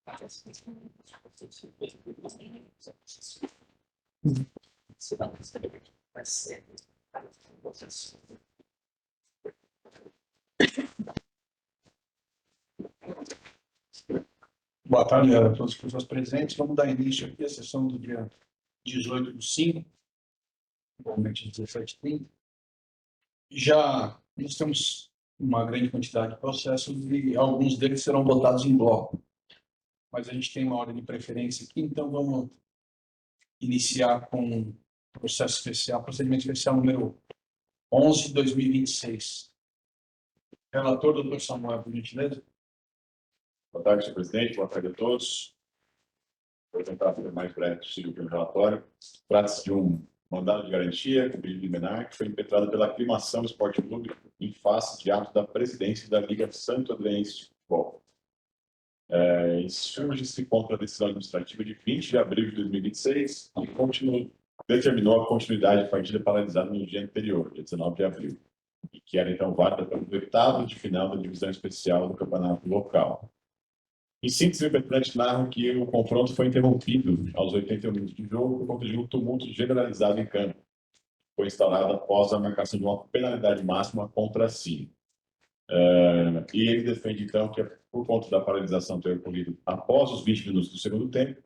Boa tarde a todas as pessoas presentes. Vamos dar início aqui à sessão do dia 18/5, igualmente 17h30. Já nós temos uma grande quantidade de processos e alguns deles serão votados em bloco. Mas a gente tem uma ordem de preferência aqui, então vamos iniciar com processo especial, procedimento especial número 11/2026. Relator, doutor Samuel, por gentileza. Boa tarde, senhor presidente. Boa tarde a todos. Vou tentar ser o mais breve possível o relatório. Trata-se de um mandado de garantia com pedido liminar que foi impetrado pela Aclimação Esporte Clube em face de ato da presidência da Liga Santo Andreense de Futebol. Surge-se contra a decisão administrativa de 20 de abril de 2026 e determinou a continuidade da partida paralisada no dia anterior, dia 19 de abril, e que era então válida para o oitavo de final da divisão especial do campeonato local. Em síntese, o impetrante narra que o confronto foi interrompido aos 81 minutos de jogo por conta de um tumulto generalizado em campo. Foi instaurado após a marcação de uma penalidade máxima contra si. E ele defende, então, que por conta da paralisação ter ocorrido após os 20 minutos do segundo tempo,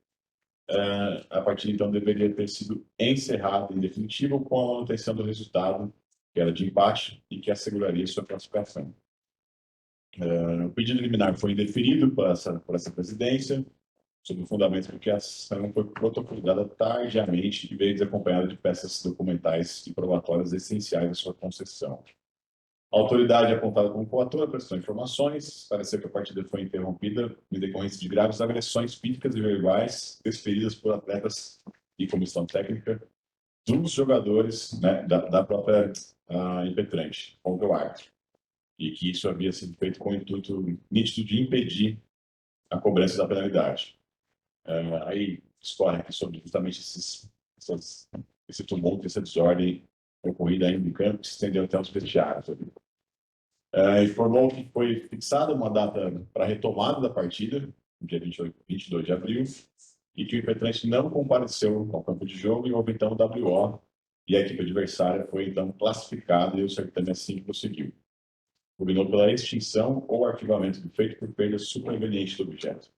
a partida, então, deveria ter sido encerrada em definitivo com a manutenção do resultado, que era de empate, e que asseguraria sua classificação. O pedido liminar foi indeferido por essa presidência, sob o fundamento de que a ação foi protocolizada tardiamente e veio desacompanhada de peças documentais e probatórias essenciais da sua concessão. A autoridade apontada como coatora prestou informações, pareceu que a partida foi interrompida em decorrência de graves agressões físicas e verbais desferidas por atletas e comissão técnica dos jogadores, né, da própria impetrante, contra o árbitro, e que isso havia sido feito com o intuito nítido de impedir a cobrança da penalidade. Aí discorre aqui sobre justamente esse tumulto, essa desordem ocorrida ainda em campo, que se estendeu até os vestiários. Informou que foi fixada uma data para a retomada da partida, no dia 22 de abril, e que o impetrante não compareceu ao campo de jogo e houve então o WO, e a equipe adversária foi então classificada e o certame assim prosseguiu. Combinou pela extinção ou arquivamento do feito por perda superveniente do objeto.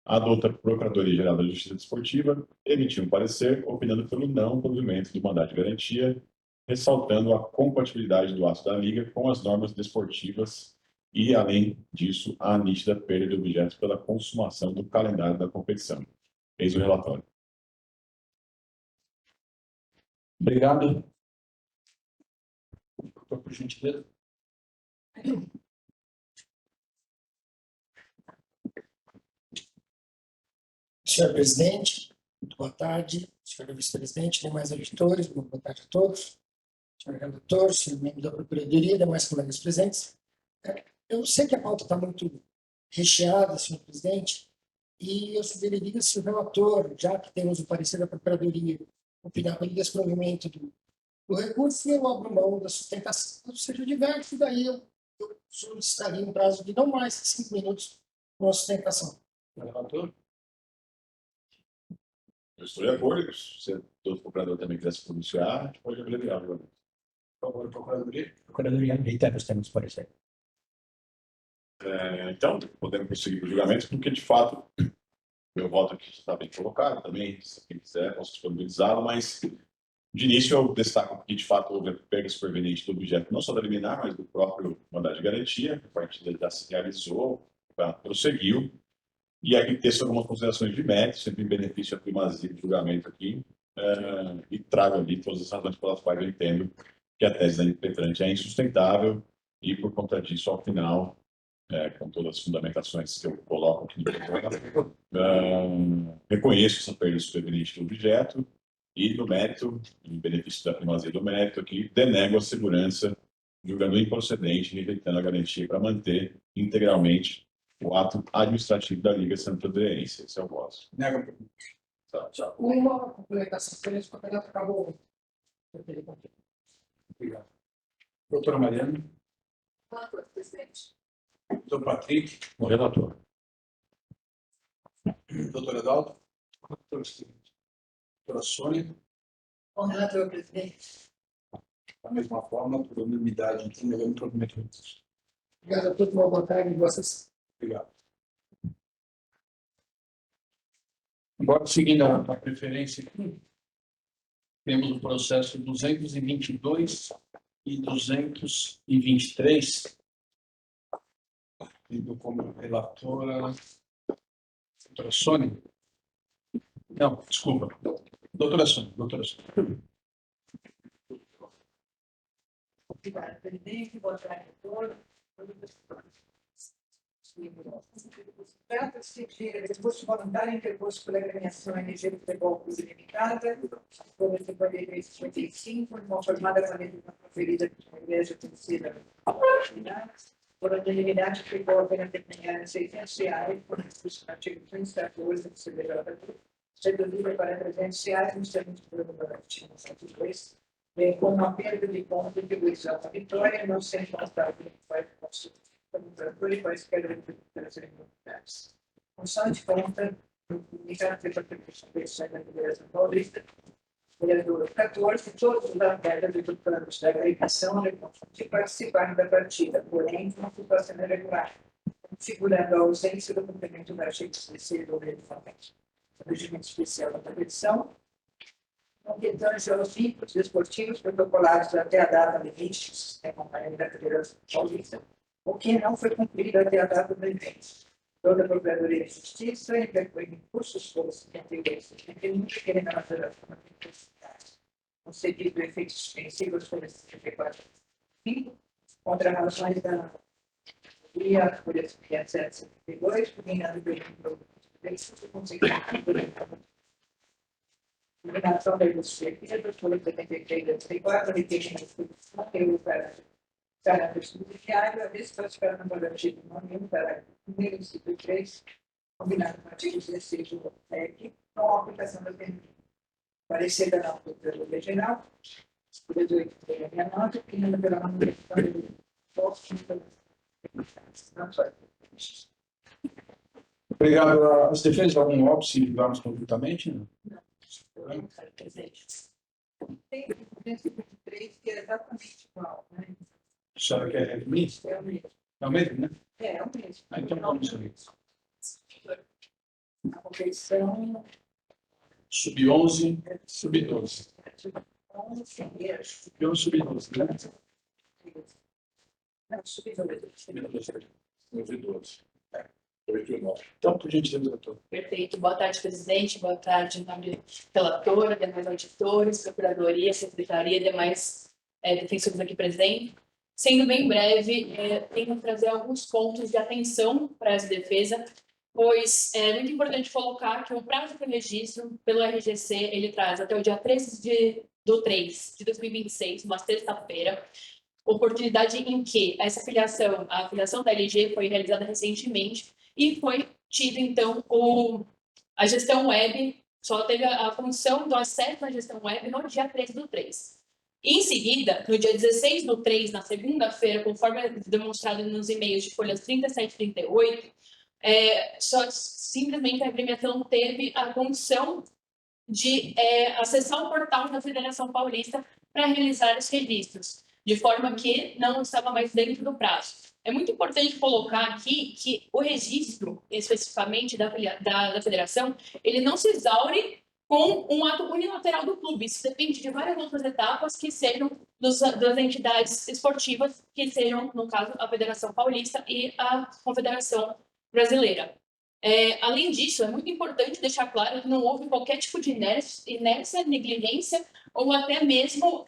A adulta Procuradoria-Geral da Justiça Desportiva emitiu um parecer opinando pelo não provimento do mandado de garantia, ressaltando a compatibilidade do ato da Liga com as normas desportivas e, além disso, a nítida perda de objetos pela consumação do calendário da competição. Eis o relatório. Obrigado. Por gentileza. Senhor presidente, muito boa tarde. Senhor vice-presidente, demais auditores, boa tarde a todos. Senhor relator, senhor membro da Procuradoria, demais colegas presentes. Eu sei que a pauta está muito recheada, senhor presidente, e eu sugeriria se o relator, já que temos o parecer da Procuradoria, opinar pelo desprovimento do recurso, eu abro mão da sustentação, ou seja, diverso, daí eu solicitaria um prazo de não mais de 5 minutos com a sustentação. Relator. Eu estou de acordo. Se todo procurador também quiser se pronunciar, a gente pode abreviar. Por favor, Procuradoria. Procuradoria reitera os termos do parecer. Então, podemos prosseguir com o julgamento, porque, de fato, meu voto aqui está bem colocado também, se quem quiser, posso disponibilizá-lo, mas, de início, eu destaco que, de fato, houve perda superveniente do objeto, não só da liminar, mas do próprio mandado de garantia. A partida já se realizou, prosseguiu. E aqui texto algumas considerações de mérito, sempre em benefício da primazia do julgamento aqui, e trago ali todas as razões pelas quais eu entendo que a tese da impetrante é insustentável e, por conta disso, ao final, com todas as fundamentações que eu coloco aqui no relatório, reconheço essa perda superveniente do objeto e, no mérito, em benefício da primazia do mérito aqui, denego a segurança, julgando improcedente, rejeitando a garantia para manter integralmente o ato administrativo da Liga Santo Andreense. Esse é o voto. Nega. Só uma complementação, porque esse campeonato acabou. Obrigado. Doutora Mariana. Relator, presidente. Doutor Patrick. O relator. Doutor Adalto? Doutora Sônia? Com relator, presidente. Da mesma forma, por unanimidade, então, eu me comprometo. Obrigado a todos, uma boa tarde, vossas. Obrigado. Agora, seguindo a preferência aqui, temos o processo 222 e 223, tendo como relatora doutora Sônia. Não, desculpa. Doutora Sônia. Obrigada, presidente. Boa tarde a todos. Trata-se de recurso voluntário em recurso por agremiação energia de futebol limitada, por esse poder 55, conformada com a medida proferida pela Igreja Conhecida por unanimidade, ficou apenas determinada R$600, por recurso no artigo 314 do CBJ, reduzida para R$300 nos termos do artigo 102, com uma perda de ponto de distribuição da vitória, não sendo constado que vai constituir e quaisquer operações voluntárias. Função de conta do comunicado pela Prefeitura da Federação Paulista, vereador 14, todos os atletas e planos da agregação de participar da partida, porém, com situação irregular, configurando a ausência do cumprimento da artigo 16 do regulamento. Regimento especial da competição, completando aos vínculos desportivos protocolados até a data limite do sistema companhia da Federação Paulista, o que não foi cumprido até a data do evento. Toda a Procuradoria de Justiça interpõe recursos por 52, 71, requerendo a Federação da concedido efeitos suspensivos por 74, contra relações da Via Folha 772, combinado pelo eliminação da indústria folha 73, 74, requerimento para caráter subsidiário, a vez classificada no artigo 9, para número 3, combinado com o artigo 16 do PEC, com a aplicação da PNI. Parecer da nota do Procuradoria Geral, 18 da minha nota, e número da nota do Obrigado. As defesas, algum óbice, vamos conjuntamente? Não. Não, presente. Tem o 223, que é exatamente igual, né? A senhora quer resumir? É o mesmo. É o mesmo, né? É o mesmo. Então vamos ver. A competição Sub-11, sub-12. Sub-11, Sub-12, né? não, sub-12. Sub-12. 8 e 9. Então, por gentileza, doutor. Perfeito. Boa tarde, presidente. Boa tarde, em nome do relator, demais auditores, procuradoria, secretaria e demais defensores aqui presentes. Sendo bem breve, tenho que trazer alguns pontos de atenção para essa defesa, pois é muito importante colocar que o prazo para o registro pelo RGC, ele traz até o dia 13 do 3 de 2026, uma sexta-feira, oportunidade em que a filiação da LG foi realizada recentemente e foi tido, então, a gestão web, só teve a função do acesso à gestão web no dia 13 do 3. Em seguida, no dia 16 do 3, na segunda-feira, conforme demonstrado nos e-mails de folhas 37 e 38, só simplesmente a agremiação teve a condição de acessar o portal da Federação Paulista para realizar os registros, de forma que não estava mais dentro do prazo. É muito importante colocar aqui que o registro, especificamente da federação, ele não se exaure com um ato unilateral do clube. Isso depende de várias outras etapas que sejam das entidades esportivas, que sejam, no caso, a Federação Paulista e a Confederação Brasileira. Além disso, é muito importante deixar claro que não houve qualquer tipo de inércia, negligência ou até mesmo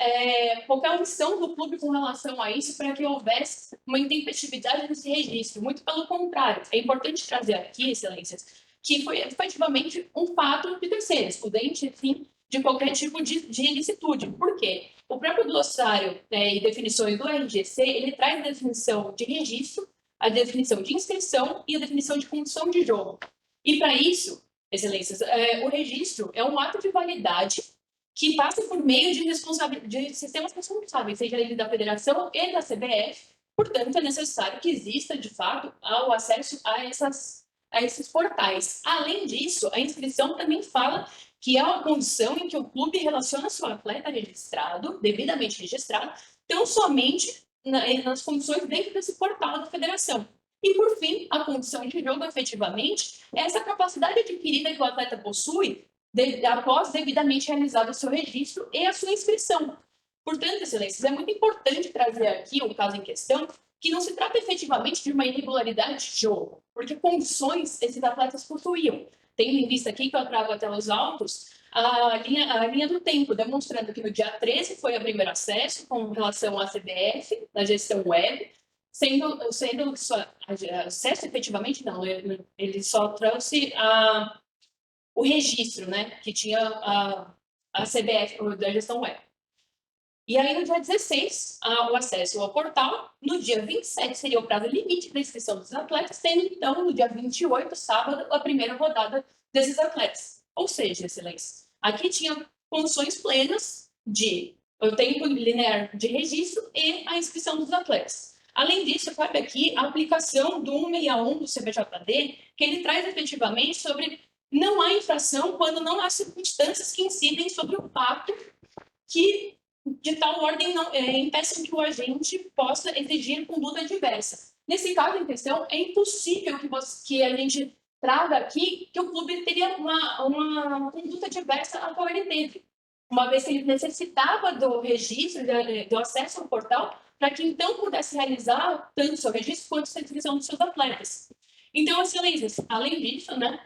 qualquer omissão do clube com relação a isso para que houvesse uma intempestividade nesse registro. Muito pelo contrário, é importante trazer aqui, excelências, que foi efetivamente um fato de terceiro, excludente, enfim, de qualquer tipo de ilicitude. Por quê? O próprio glossário e definições do RGC, ele traz a definição de registro, a definição de inscrição e a definição de condição de jogo. E para isso, excelências, o registro é um ato de validade que passa por meio de sistemas responsáveis, seja ele da federação e da CBF. Portanto, é necessário que exista, de fato, o acesso a a esses portais. Além disso, a inscrição também fala que é uma condição em que o clube relaciona seu atleta registrado, devidamente registrado, tão somente nas condições dentro desse portal da federação. E, por fim, a condição de jogo, efetivamente, é essa capacidade adquirida que o atleta possui após devidamente realizado o seu registro e a sua inscrição. Portanto, excelências, é muito importante trazer aqui o caso em questão, que não se trata efetivamente de uma irregularidade de jogo, porque condições esses atletas possuíam. Tendo em vista aqui que eu trago até os autos, a linha do tempo, demonstrando que no dia 13 foi o primeiro acesso com relação à CBF, na gestão web, sendo só, acesso efetivamente não, ele só trouxe o registro, né, que tinha a CBF da gestão web. E aí, no dia 16, o acesso ao portal. No dia 27 seria o prazo limite para inscrição dos atletas, tendo, então, no dia 28, sábado, a primeira rodada desses atletas. Ou seja, excelência, aqui tinha condições plenas de o tempo linear de registro e a inscrição dos atletas. Além disso, cabe aqui a aplicação do 161 do CBJD, que ele traz efetivamente sobre não há infração quando não há circunstâncias que incidem sobre o fato que de tal ordem não impeçam que o agente possa exigir conduta diversa. Nesse caso em questão, é impossível que a gente traga aqui que o clube teria uma conduta diversa a qual ele teve, uma vez que ele necessitava do registro, do acesso ao portal, para que então pudesse realizar tanto o seu registro quanto a inscrição dos seus atletas. Então, excelências, além disso, né,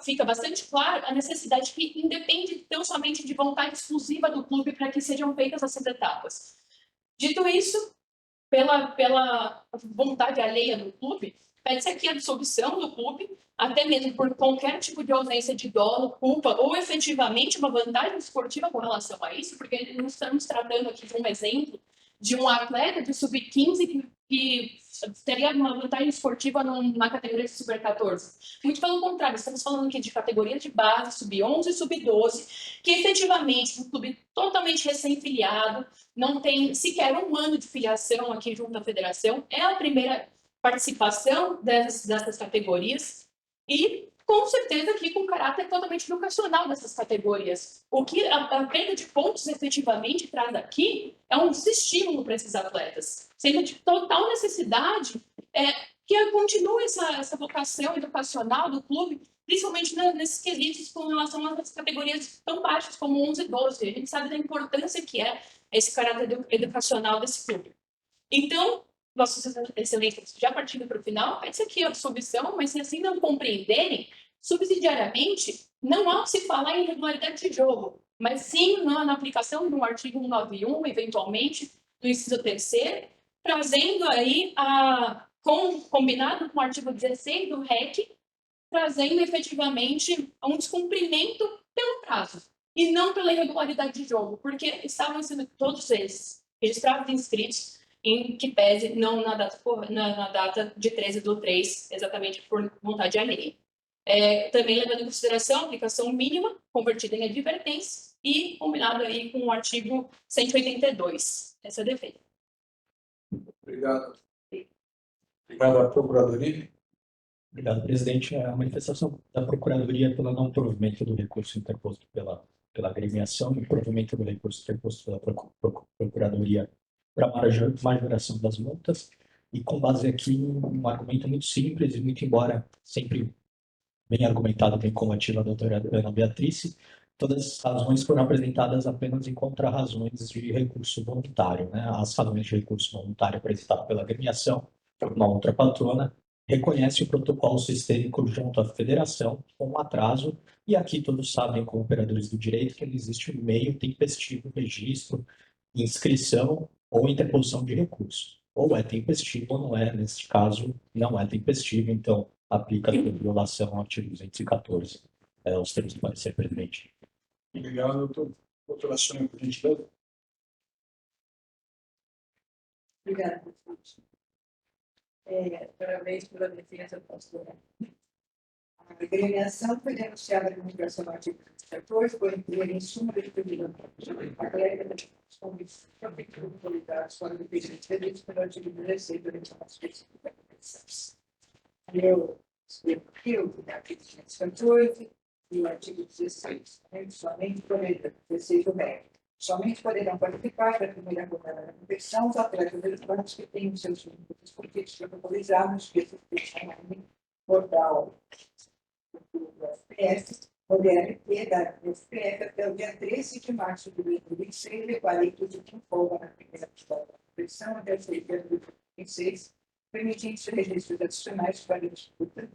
fica bastante claro a necessidade que independe tão somente de vontade exclusiva do clube para que sejam feitas essas etapas. Dito isso, pela vontade alheia do clube, pede-se aqui a dissolução do clube, até mesmo por qualquer tipo de ausência de dolo, culpa ou efetivamente uma vantagem esportiva com relação a isso, porque nós estamos tratando aqui de um exemplo de um atleta de sub-15 que teria uma vantagem esportiva na categoria de Super-14. Muito pelo contrário, estamos falando aqui de categorias de base, sub-11 e sub-12, que efetivamente um clube totalmente recém-filiado, não tem sequer um ano de filiação aqui junto à federação, é a primeira participação dessas categorias e, com certeza, aqui com caráter totalmente educacional dessas categorias. O que a perda de pontos efetivamente traz aqui é um desestímulo para esses atletas, sendo de total necessidade que continue essa vocação educacional do clube, principalmente nesses quesitos com relação às categorias tão baixas como 11 e 12. A gente sabe da importância que é esse caráter educacional desse clube. Então, Vossas Excelências, já partindo para o final, pede-se aqui a absolvição, mas se assim não compreenderem, subsidiariamente, não há o que se falar em irregularidade de jogo, mas sim na aplicação do artigo 191, eventualmente, do inciso 3º, trazendo aí, combinado com o artigo 16 do REC, trazendo efetivamente um descumprimento pelo prazo, e não pela irregularidade de jogo, porque estavam sendo todos eles registrados e inscritos em que pese não na data de 13/3, exatamente por vontade alheia. Também levando em consideração a aplicação mínima, convertida em advertência, e combinado aí com o artigo 182. Essa é a defesa. Obrigado. Obrigado à Procuradoria. Obrigado, presidente. A manifestação da Procuradoria pelo não provimento do recurso interposto pela agremiação e provimento do recurso interposto pela Procuradoria para majoração das multas, e com base aqui em um argumento muito simples e muito embora sempre bem argumentado, bem combativa a doutora Ana Beatriz, todas as razões foram apresentadas apenas em contra-razões de recurso voluntário, né? As razões de recurso voluntário apresentado pela agremiação por uma outra patrona reconhece o protocolo sistêmico junto à federação com um atraso, e aqui todos sabem, como operadores do direito, que existe um meio tempestivo, registro, inscrição ou interposição de recurso. Ou é tempestivo ou não é, neste caso, não é tempestivo, então aplica a violação ao artigo 214, os termos do parecer, presidente. Obrigado, doutor. Doutora Sônia, por gentileza. Obrigada, presidente. Parabéns pela defesa, pastora. A agremiação foi denunciada na migração do artigo 14, por incluir em súmula de pedido a colega da comissão de qualidade fora do pedido de serviço pelo artigo 16 da legislação específica. eu escrevo aqui o artigo 214 e o artigo 16, né? Somente poderão, 16 do MEC. Somente poderão participar da primeira rodada da competição os atletas eletrônicos que tenham seus números esportivos protocolizados, que existem no portal do FPF, o DRT da FPF até o dia 13 de março de 2026, equalitos de quem folga na primeira rodada da competição até o dia de 2026, permitindo-se registros adicionais para a disputa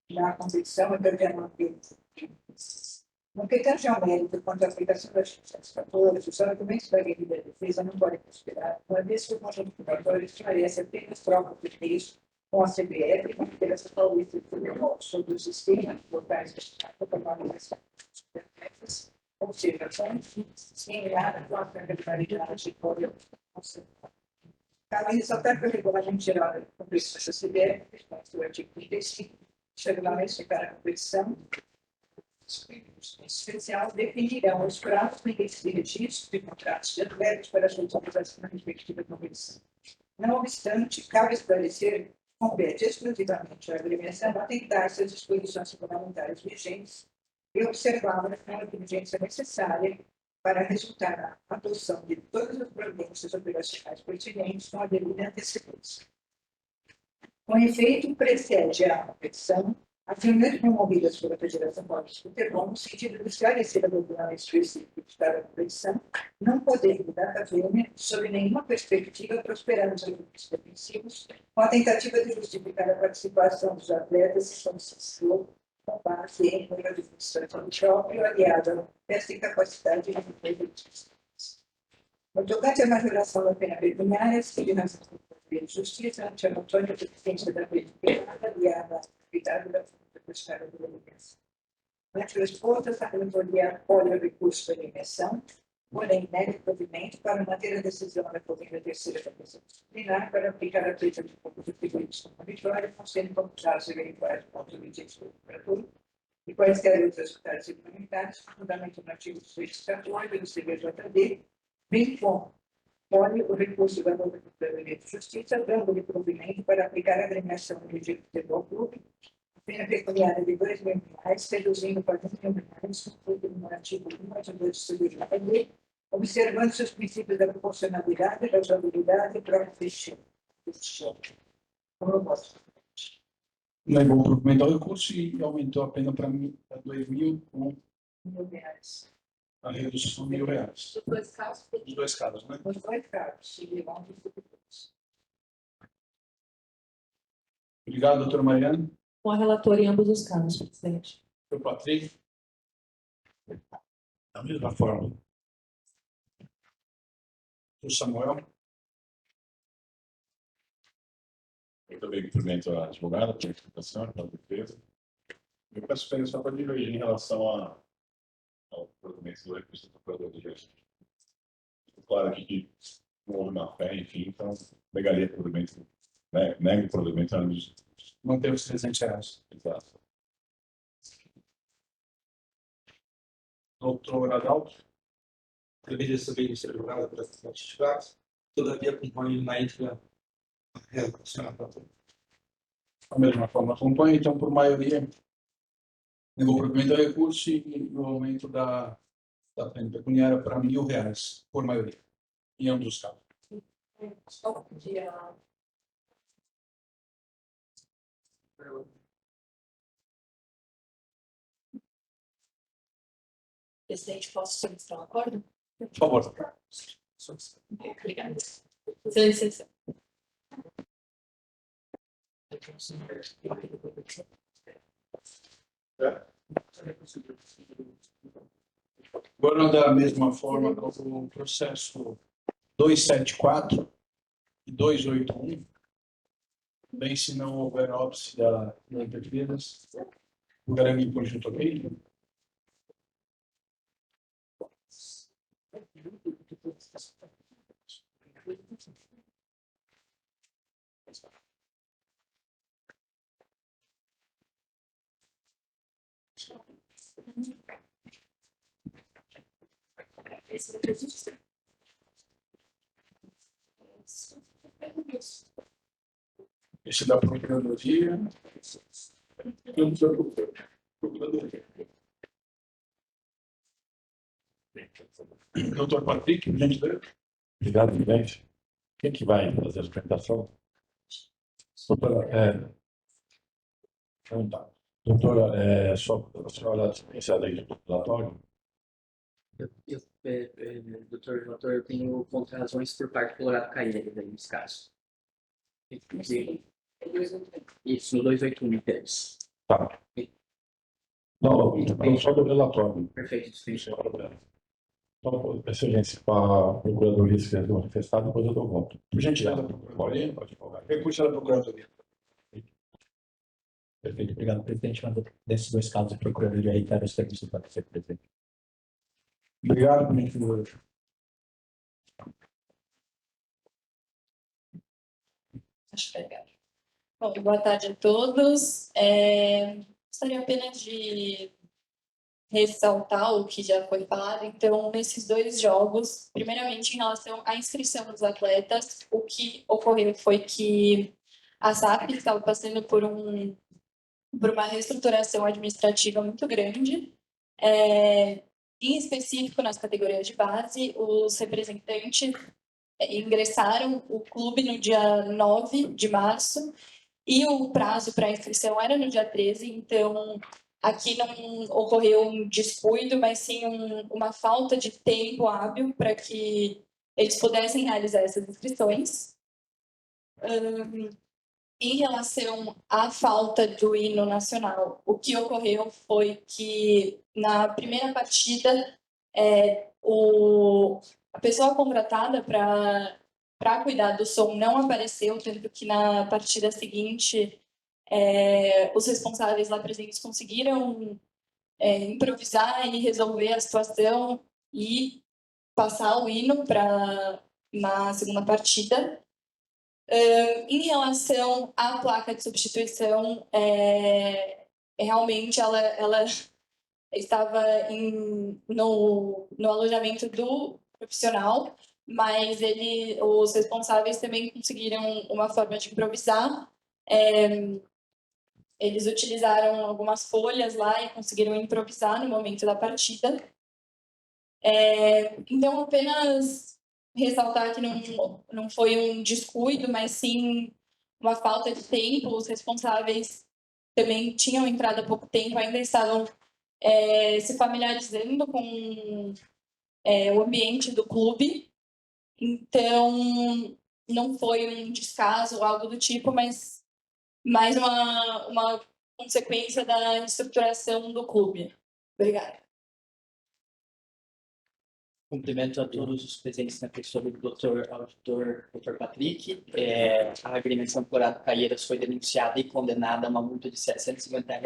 na competição até o dia 9 de 2026. No que tange ao mérito quanto à aplicação das funções 14, os argumentos da lei da defesa não podem considerar, uma vez que o conjunto probatório esclarece apenas trocas de texto com a CBF e com a Federação Paulista de Futebol sobre o sistema de locais destinados para normalização das tarefas, ou seja, similar com a regularidade de código. Cabe ressaltar que o Regulamento Geral da Competição da CBF, do artigo 35, os regulamentos de cada competição especial definirão os prazos de registro de contratos de atletas para a sua utilização na respectiva competição. Não obstante, cabe esclarecer que compete exclusivamente à agremiação atentar-se às disposições regulamentares vigentes e observar a diligência necessária para resultar na adoção de todas as providências operacionais pertinentes com a devida antecedência. Com efeito, precede a competição as reuniões promovidas pela Federação Paulista de Futebol, no sentido de esclarecer a doutrina específica de cada competição, não podendo, data firme, sob nenhuma perspectiva, prosperar os argumentos defensivos, com a tentativa de justificar a participação dos atletas se consistiu com base em uma administração própria, aliada a essa incapacidade de representar. No tocante à majoração da pena pecuniária, seguindo a de justiça, ante a notória deficiência da lei penal, aliada à atividade da Fundação de Emergência. Ante o exposto, a relatoria acolhe o recurso da eliminação, porém, nega o provimento para manter a decisão da Comissão Terceira da Comissão Disciplinar para aplicar a treta de pontos de atribuição na vitória, não sendo computados e eventuais pontos objetivos do procurador, e quaisquer outros resultados suplementares, fundamento no artigo 214 do CBJD, bem como olhe o recurso da Procuradoria de Justiça, dando-lhe provimento para aplicar a agremiação do Regime Futebol Clube, pena pecuniária de R$2.000, reduzindo para R$1.000, conforme no artigo 1, 2 de CBJD, observando-se os princípios da proporcionalidade, razoabilidade e própria efficiência. Como eu posso? Negou o provimento ao recurso e aumentou a pena para 2.000 com R$1.000. a redução de R$1.000. Os dois casos, Os dois casos, né? Os dois casos, se levam de futebols. Obrigado, doutora Mariana. Com a relatora em ambos os casos, presidente. O Patrick. Da mesma forma. O Samuel. Eu também cumprimento a advogada pela explicação, pela defesa. Eu peço apenas só para divergir em relação ao provimento do recurso do procurador de justiça. Claro aqui que não houve má fé, enfim, então negaria o provimento, né? Nego o provimento à justiça. Manteve os R$300. Exato. Doutor Adalto. Deveria saber que ser julgada por essas notificadas, todavia acompanho na íntegra a relação. Da mesma forma, acompanha, então, por maioria, negou o provimento ao recurso e o aumento da pena pecuniária para R$1.000, por maioria, em ambos os casos. só podia. Presidente, posso solicitar um acordo? Por favor. Obrigada. Licença. Agora, da mesma forma, como o processo 274 e 281, bem, se não houver óbice das defesas, julgaremos em conjunto, ok? Esse da Procuradoria. Eu não sou Procuradoria. Doutor Patrick, por gentileza. Obrigado, presidente. Quem que vai fazer a apresentação? Doutora, então tá. Doutora, a senhora dispensa a lei do relatório? Doutor relator, eu tenho contra-razões por parte do Colorado Caeiro, nesse caso. Isso, no 281 deles. Tá. Não, então só do relatório. Perfeito, sim. Então, excelência, para a Procuradoria se quiser manifestar, depois eu dou voto. Por gentileza, Procuradoria. Pode falar. Recurso da Procuradoria. Perfeito, obrigado, presidente. Mas desses dois casos, a Procuradoria reitera os termos do parecer, presidente. Obrigado, por gentileza. Acho que é legal. Bom, boa tarde a todos. Gostaria apenas de ressaltar o que já foi falado. Então, nesses dois jogos, primeiramente, em relação à inscrição dos atletas, o que ocorreu foi que a SAP estava passando por uma reestruturação administrativa muito grande. Em específico, nas categorias de base, os representantes ingressaram o clube no dia 9 de março e o prazo para inscrição era no dia 13, então aqui não ocorreu um descuido, mas sim uma falta de tempo hábil para que eles pudessem realizar essas inscrições. Em relação à falta do hino nacional, o que ocorreu foi que na primeira partida a pessoa contratada para cuidar do som não apareceu, tanto que na partida seguinte os responsáveis lá presentes conseguiram improvisar e resolver a situação e passar o hino para na segunda partida. Em relação à placa de substituição, realmente ela estava no alojamento do profissional, mas os responsáveis também conseguiram uma forma de improvisar. Eles utilizaram algumas folhas lá e conseguiram improvisar no momento da partida. Então, apenas ressaltar que não foi um descuido, mas sim uma falta de tempo. Os responsáveis também tinham entrado há pouco tempo, ainda estavam se familiarizando com o ambiente do clube. Então, não foi um descaso ou algo do tipo, mas mais uma consequência da estruturação do clube. Obrigada. Cumprimento a todos os presentes na pessoa do Dr. Patrick. A agremiação Colorado Caieiras foi denunciada e condenada a uma multa de R$ 750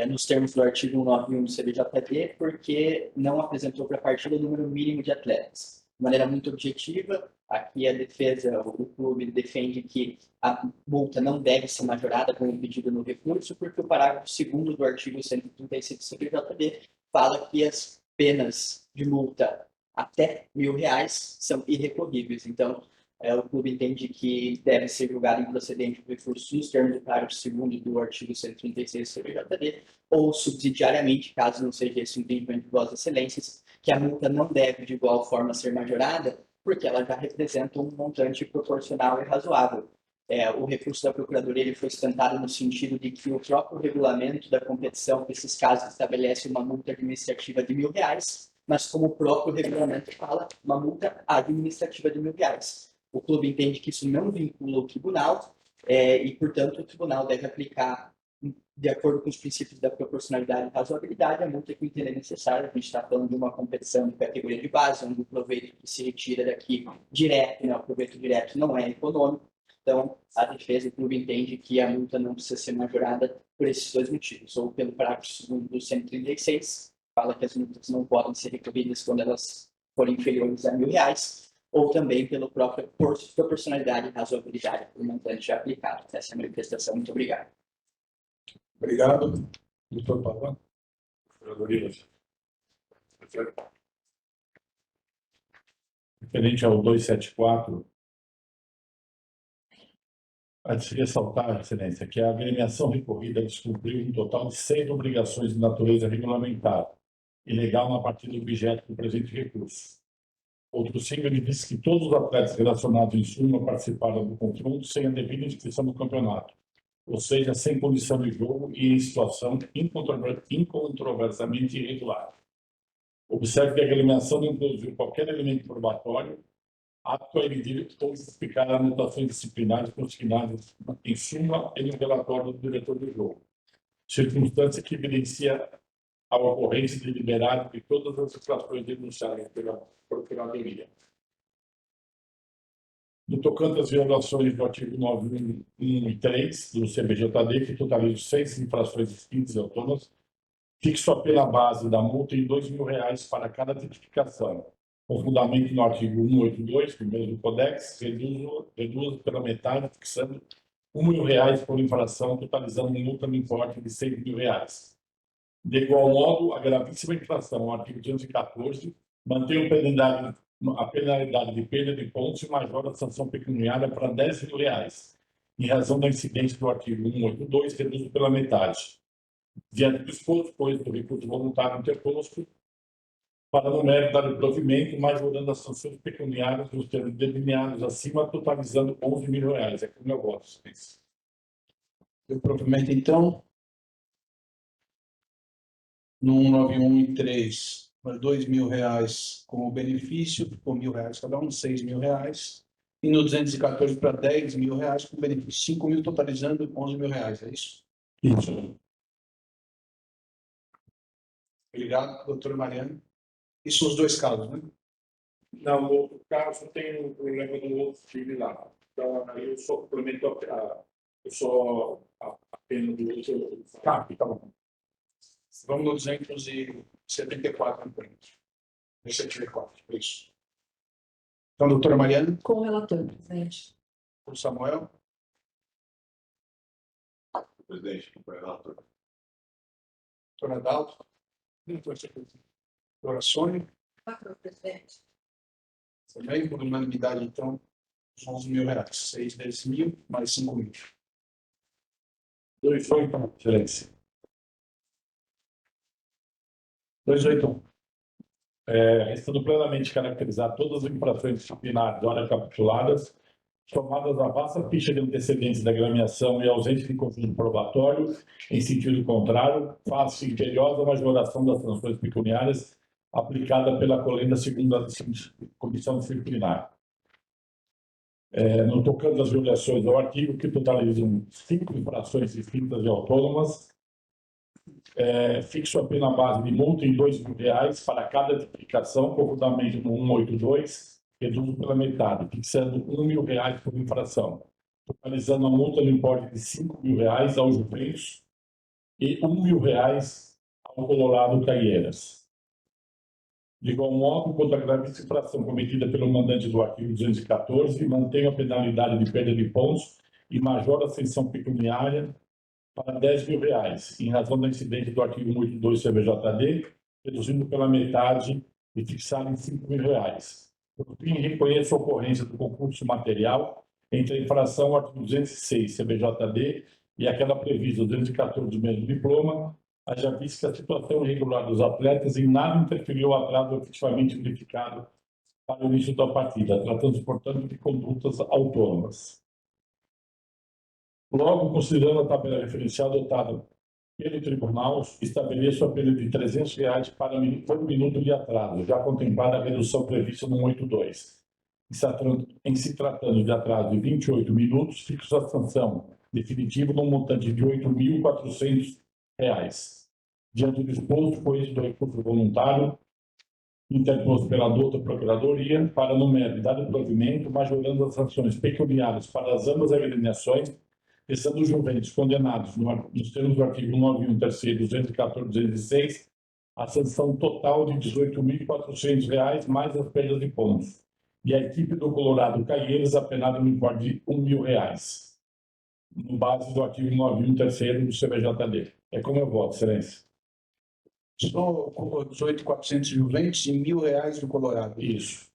nos termos do artigo 191 do CBJD, porque não apresentou para a partida o número mínimo de atletas. De maneira muito objetiva, aqui a defesa, o clube defende que a multa não deve ser majorada como pedido no recurso, porque o parágrafo 2º do artigo 136 do CBJD fala que as penas de multa até R$ 1.000 são irrecorríveis. Então, o clube entende que deve ser julgado improcedente o recurso nos termos do parágrafo 2º do artigo 136 do CBJD, ou subsidiariamente, caso não seja esse o entendimento de Vossas Excelências, que a multa não deve de igual forma ser majorada, porque ela já representa um montante proporcional e razoável. O recurso da Procuradoria ele foi sustentado no sentido de que o próprio regulamento da competição, nesses casos, estabelece uma multa administrativa de R$ 1.000, mas como o próprio regulamento fala, uma multa administrativa de R$ 1.000. O clube entende que isso não vincula o tribunal e, portanto, o tribunal deve aplicar, de acordo com os princípios da proporcionalidade e razoabilidade, a multa que entender necessária. A gente está falando de uma competição de categoria de base, onde o proveito que se retira daqui direto, o proveito direto não é econômico. Então, a defesa do clube entende que a multa não precisa ser majorada por esses dois motivos, ou pelo parágrafo 2º do 136, fala que as multas não podem ser recolhidas quando elas forem inferiores a R$ 1.000, ou também pela própria proporcionalidade e razoabilidade do montante aplicado. Essa é a manifestação. Muito obrigado. Obrigado. Doutor Pavan. Referente ao 274, a de se ressaltar, Excelência, que a agremiação recorrida descumpriu um total de 6 obrigações de natureza regulamentar e legal na partir do objeto do presente recurso. Outro símbolo diz que todos os atletas relacionados em suma participaram do confronto sem a devida inscrição no campeonato, ou seja, sem condição de jogo e em situação incontroversamente irregular. Observe que a agremiação não produziu qualquer elemento probatório apto a emitir ou justificar anotações disciplinares consignadas em suma e no relatório do diretor do jogo, circunstância que evidencia a ocorrência deliberada de todas as infrações denunciadas pela Procuradoria. No tocante às violações do artigo 9.1 e 3 do CBJD, que totalizam 6 infrações distintas e autônomas, fixo a pena base da multa em R$2.000 para cada tipificação, com fundamento no artigo 182 do mesmo Codex, reduzo pela metade, fixando R$1.000 por infração, totalizando multa no importe de R$6.000. De igual modo, a gravíssima infração ao artigo 214 mantém a penalidade de perda de pontos e majora a sanção pecuniária para R$10.000. Em razão da incidência do artigo 182, reduzo pela metade. Diante do exposto, pois, do recurso voluntário interposto, para no mérito dar o provimento, majorando as sanções pecuniárias nos termos delineados acima, totalizando R$11.000. É como eu voto, Excelência. O provimento, então, no 191 e 3, R$2.000 como benefício, ficou R$1.000 cada um, R$6.000. E no 214 para R$10.000 com benefício, R$5.000, totalizando R$11.000, é isso? Isso. Obrigado, doutora Mariana. Isso são os dois casos, né? Não, no outro caso tem o problema do outro time lá. Então, aí eu só complemento a pena do outro. Tá bom. Vamos no 274, então. 274, é isso. Então, doutora Mariana, Com o relator, presidente. o Samuel, Presidente, com o relator. doutora Adalto, doutora Sônia, Presidente. também, por unanimidade, então, os R$11.000. 6 vezes 1.000, mais 5.000. 281, Excelência. 281. Estando plenamente caracterizar todas as infrações disciplinares ora capituladas, somadas à vasta ficha de antecedentes da agremiação e ausência de conflito probatório, em sentido contrário, faz-se imperiosa majoração das sanções pecuniárias aplicada pela colenda segunda comissão disciplinar. No tocante às violações ao artigo, que totalizam 5 infrações distintas e autônomas, fixo a pena base de multa em R$2.000 para cada tipificação, com fundamento no 182, reduzo pela metade, fixando R$1.000 por infração, totalizando a multa no importe de R$5.000 ao Juventus e R$1.000 ao Colorado Caieiras. De igual modo, contra a gravíssima infração cometida pelo mandante do artigo 214, mantenho a penalidade de perda de pontos e majoro a sanção pecuniária para R$10.000, em razão da incidência do artigo 182 CBJD, reduzindo pela metade e fixado em R$5.000. Por fim, reconheço a ocorrência do concurso material entre a infração ao artigo 206 CBJD e aquela prevista no 214 do mesmo diploma, haja visto que a situação irregular dos atletas em nada interferiu o atraso efetivamente verificado para o início da partida, tratando-se, portanto, de condutas autônomas. Logo, considerando a tabela referencial adotada pelo Tribunal, estabeleço a pena de R$300 por minuto de atraso, já contemplada a redução prevista no 182. Em se tratando de atraso de 28 minutos, fixo a sanção definitiva no montante de R$8.400. Diante do exposto, foi esse do recurso voluntário interposto pela douta Procuradoria para, no mérito, dar o provimento, majorando as sanções pecuniárias para as ambas agremiações, estando os Juventus condenados, nos termos do artigo 91, 3º, 214, 206, a sanção total de R$18.400, mais as perdas de pontos. E a equipe do Colorado Caieiras apenada no importe de R$1.000, no base do artigo 91, 3º do CBJD. É como eu voto, Excelência. Só 18.400 Juventus e R$1.000 do Colorado. Isso.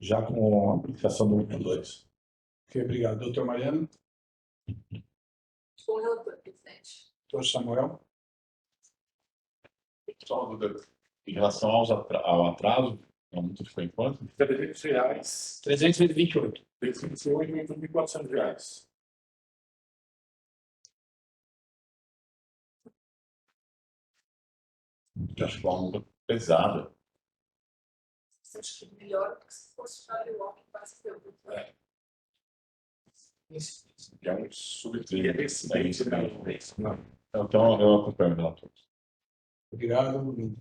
Já com a aplicação do 182. Ok, obrigado. Doutor Mariano, Com o relator, presidente. doutor Samuel, Só uma dúvida. Em relação ao atraso, a multa ficou em quanto? R$300, 328. 328 e R$1.400. Eu acho que é uma multa pesada. Acho que melhor do que se fosse Charlie Walker quase que eu. Que é um subtrilho. Não. Então, eu acompanho o relator. Obrigado.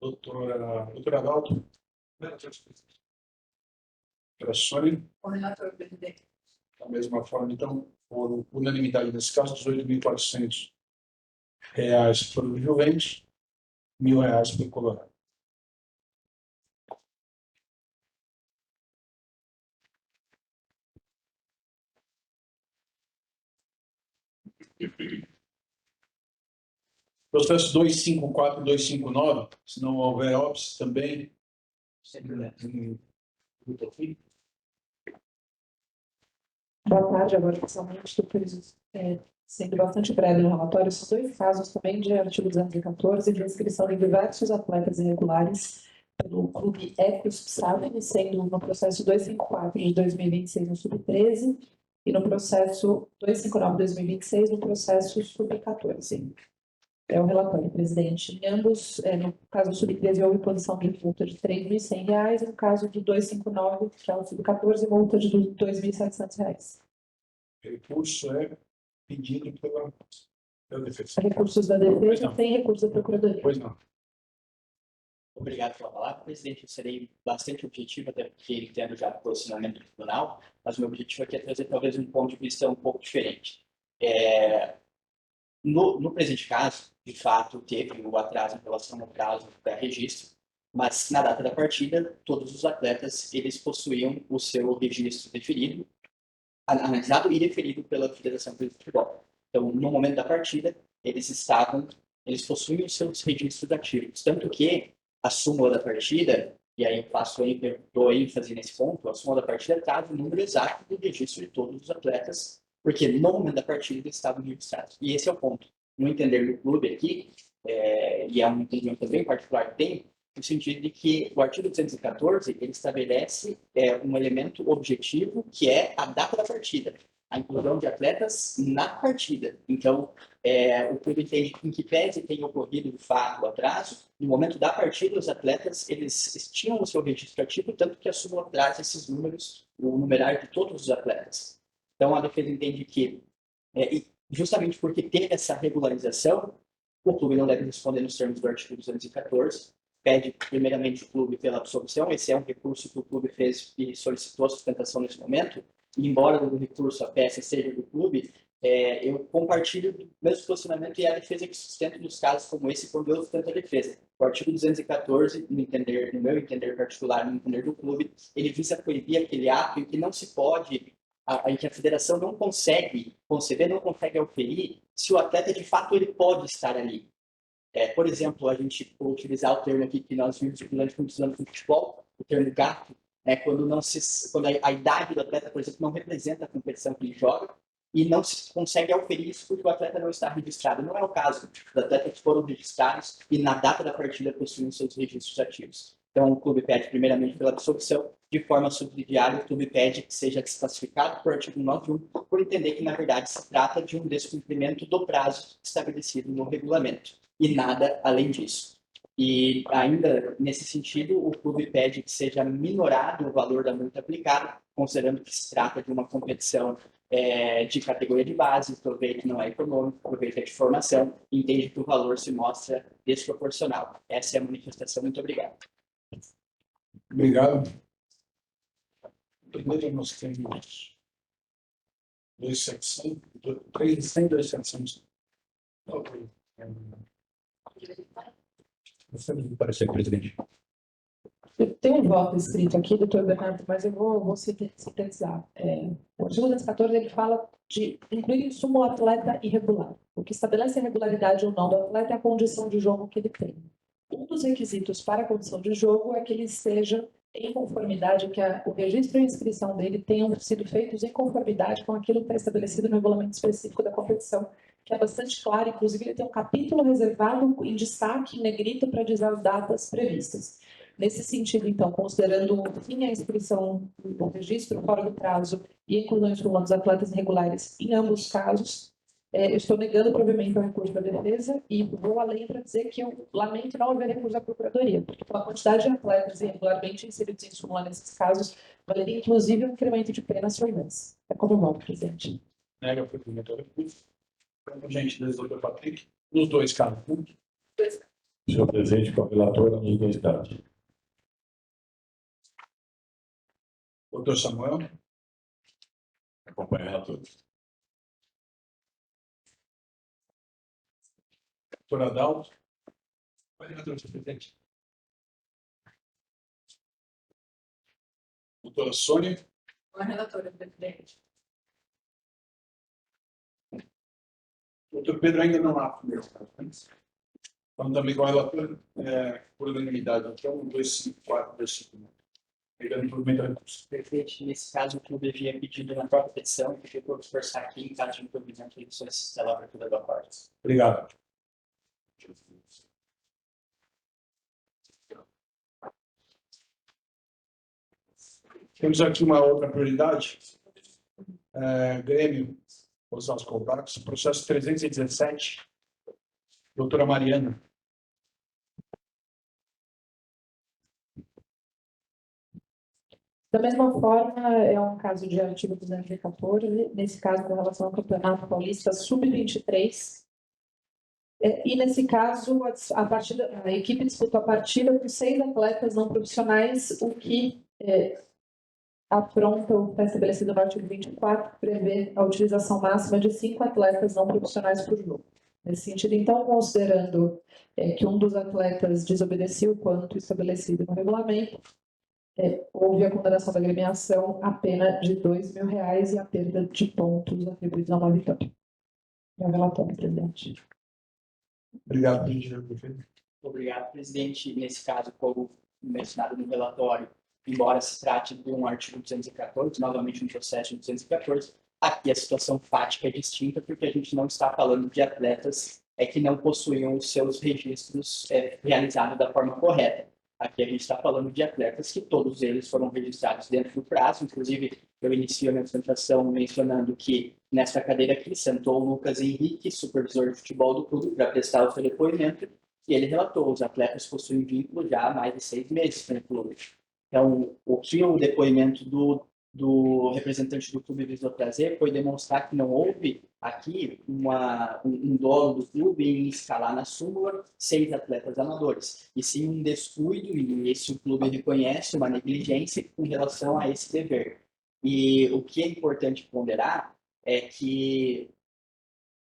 Doutor Adalto, doutora Sônia, Com o relator, presidente. da mesma forma, então, por unanimidade nesse caso, R$18.400 para o Juventus, R$1.000 para o Colorado. Processo 254 e 259, se não houver óbice também. Boa tarde, agora pessoalmente, sendo bastante breve no relatório, são 2 casos também de artigo 214 de inscrição de diversos atletas irregulares pelo Clube Ecos Psaven, sendo no processo 254 de 2026 no Sub-13 e no processo 259 de 2026 no processo Sub-14. É o relatório, presidente. Em ambos, no caso do Sub-13, houve imposição de multa de R$3.100, e no caso do 259, que é o Sub-14, multa de R$2.700. O recurso é pedido pela defesa. Recursos da defesa sem recurso da procuradoria. Pois não. Obrigado pela palavra, presidente. Eu serei bastante objetivo, até porque entendo já o posicionamento do tribunal, mas o meu objetivo aqui é trazer talvez um ponto de vista um pouco diferente. No presente caso, de fato, teve o atraso em relação ao prazo para registro, mas na data da partida, todos os atletas eles possuíam o seu registro deferido, analisado e deferido pela Federação de Futebol. Então, no momento da partida, eles possuíam os seus registros ativos, tanto que a súmula da partida, e aí eu dou ênfase nesse ponto, a súmula da partida traz o número exato do registro de todos os atletas, porque no momento da partida eles estavam registrados. E esse é o ponto. No entender do clube aqui, e é um entendimento bem particular que tem, no sentido de que o artigo 214 ele estabelece um elemento objetivo que é a data da partida, a inclusão de atletas na partida. Então, o clube entende que, em que pese tenha ocorrido de fato o atraso, no momento da partida os atletas eles tinham o seu registro ativo, tanto que a súmula traz esses números, o numerário de todos os atletas. Então, a defesa entende que, justamente porque teve essa regularização, o clube não deve responder nos termos do artigo 214, pede primeiramente o clube pela absolvição, esse é um recurso que o clube fez e solicitou a sustentação nesse momento, e embora o recurso, a peça seja do clube, eu compartilho do mesmo posicionamento e a defesa que sustenta nos casos como esse, quando eu sustento a defesa. O artigo 214, no meu entender particular, no entender do clube, ele visa proibir aquele ato em que não se pode, em que a federação não consegue conceber, não consegue oferir, se o atleta de fato ele pode estar ali. Por exemplo, a gente vou utilizar o termo aqui que nós vimos durante muitos anos no futebol, o termo gato, quando a idade do atleta, por exemplo, não representa a competição que ele joga e não se consegue oferir isso porque o atleta não está registrado. Não é o caso dos atletas que foram registrados e na data da partida possuem seus registros ativos. Então, o clube pede primeiramente pela absolvição, de forma subsidiária, o clube pede que seja desclassificado por artigo 91, por entender que, na verdade, se trata de um descumprimento do prazo estabelecido no regulamento, e nada além disso. E, ainda nesse sentido, o clube pede que seja minorado o valor da multa aplicada, considerando que se trata de uma competição de categoria de base, o proveito não é econômico, o proveito é de formação, e entende que o valor se mostra desproporcional. Essa é a manifestação. Muito obrigado. Obrigado. Primeiro nós temos 275, 300, 275. Parecer, presidente. Tem um voto escrito aqui, doutor Bernardo, mas eu vou sintetizar. O artigo 214 ele fala de incluir em súmula atleta irregular. O que estabelece a regularidade ou não do atleta é a condição de jogo que ele tem. Um dos requisitos para a condição de jogo é que ele esteja em conformidade, que o registro e a inscrição dele tenham sido feitos em conformidade com aquilo que está estabelecido no regulamento específico da competição, que é bastante claro. Inclusive, ele tem um capítulo reservado em destaque, em negrito, para dizer as datas previstas. Nesse sentido, então, considerando o fim a inscrição do registro fora do prazo e a inclusão em súmula dos atletas irregulares em ambos os casos, eu estou negando o provimento ao recurso da defesa e vou além para dizer que eu lamento não haver recurso à Procuradoria, porque pela quantidade de atletas irregularmente inseridos em súmula nesses casos, valeria inclusive um incremento de pena solvência. É como voto, presidente. Nega o provimento ao recurso. Por gentileza, doutor Patrick. Nos dois casos. Senhor presidente, com a relatora, nos dois casos. Doutor Samuel. Acompanho o relator. Doutor Adalto. Relator, senhor presidente. Doutora Sônia. Com a relatora, presidente. Doutor Pedro ainda não há primeiro caso. Então, também com a relatora, por unanimidade. Então, 254, 259. Pegando provimento ao recurso. Presidente, nesse caso, o clube havia pedido na própria petição que ficou reforçar aqui, em caso de improvimento, ele solicita a abertura do acordo. Obrigado. Temos aqui uma outra prioridade. Grêmio Osasco Barcos, processo 317. Doutora Mariana. Da mesma forma, é um caso de artigo 214, nesse caso, com relação ao Campeonato Paulista Sub-23. E nesse caso, a equipe disputou a partida com 6 atletas não profissionais, o que afronta o que está estabelecido no artigo 24, que prevê a utilização máxima de 5 atletas não profissionais por jogo. Nesse sentido, então, considerando que um dos atletas desobedeceu quanto estabelecido no regulamento, houve a condenação da agremiação a pena de R$2.000 e a perda de pontos atribuídos a uma vitória. É o relatório, presidente. Obrigado, presidente. Obrigado, presidente. Nesse caso, como mencionado no relatório, embora se trate de um artigo 214, novamente um processo de 214, aqui a situação fática é distinta, porque a gente não está falando de atletas que não possuíam os seus registros realizados da forma correta. Aqui a gente está falando de atletas que todos eles foram registrados dentro do prazo. Inclusive, eu inicio a minha apresentação mencionando que nessa cadeira aqui sentou o Lucas Henrique, supervisor de futebol do clube, para prestar o seu depoimento, e ele relatou: os atletas possuem vínculo já há mais de 6 meses com o clube. Então, o que o depoimento do representante do clube visou trazer foi demonstrar que não houve aqui um dolo do clube em escalar na súmula 6 atletas amadores, e sim um descuido, e esse o clube reconhece, uma negligência com relação a esse dever. E o que é importante ponderar é que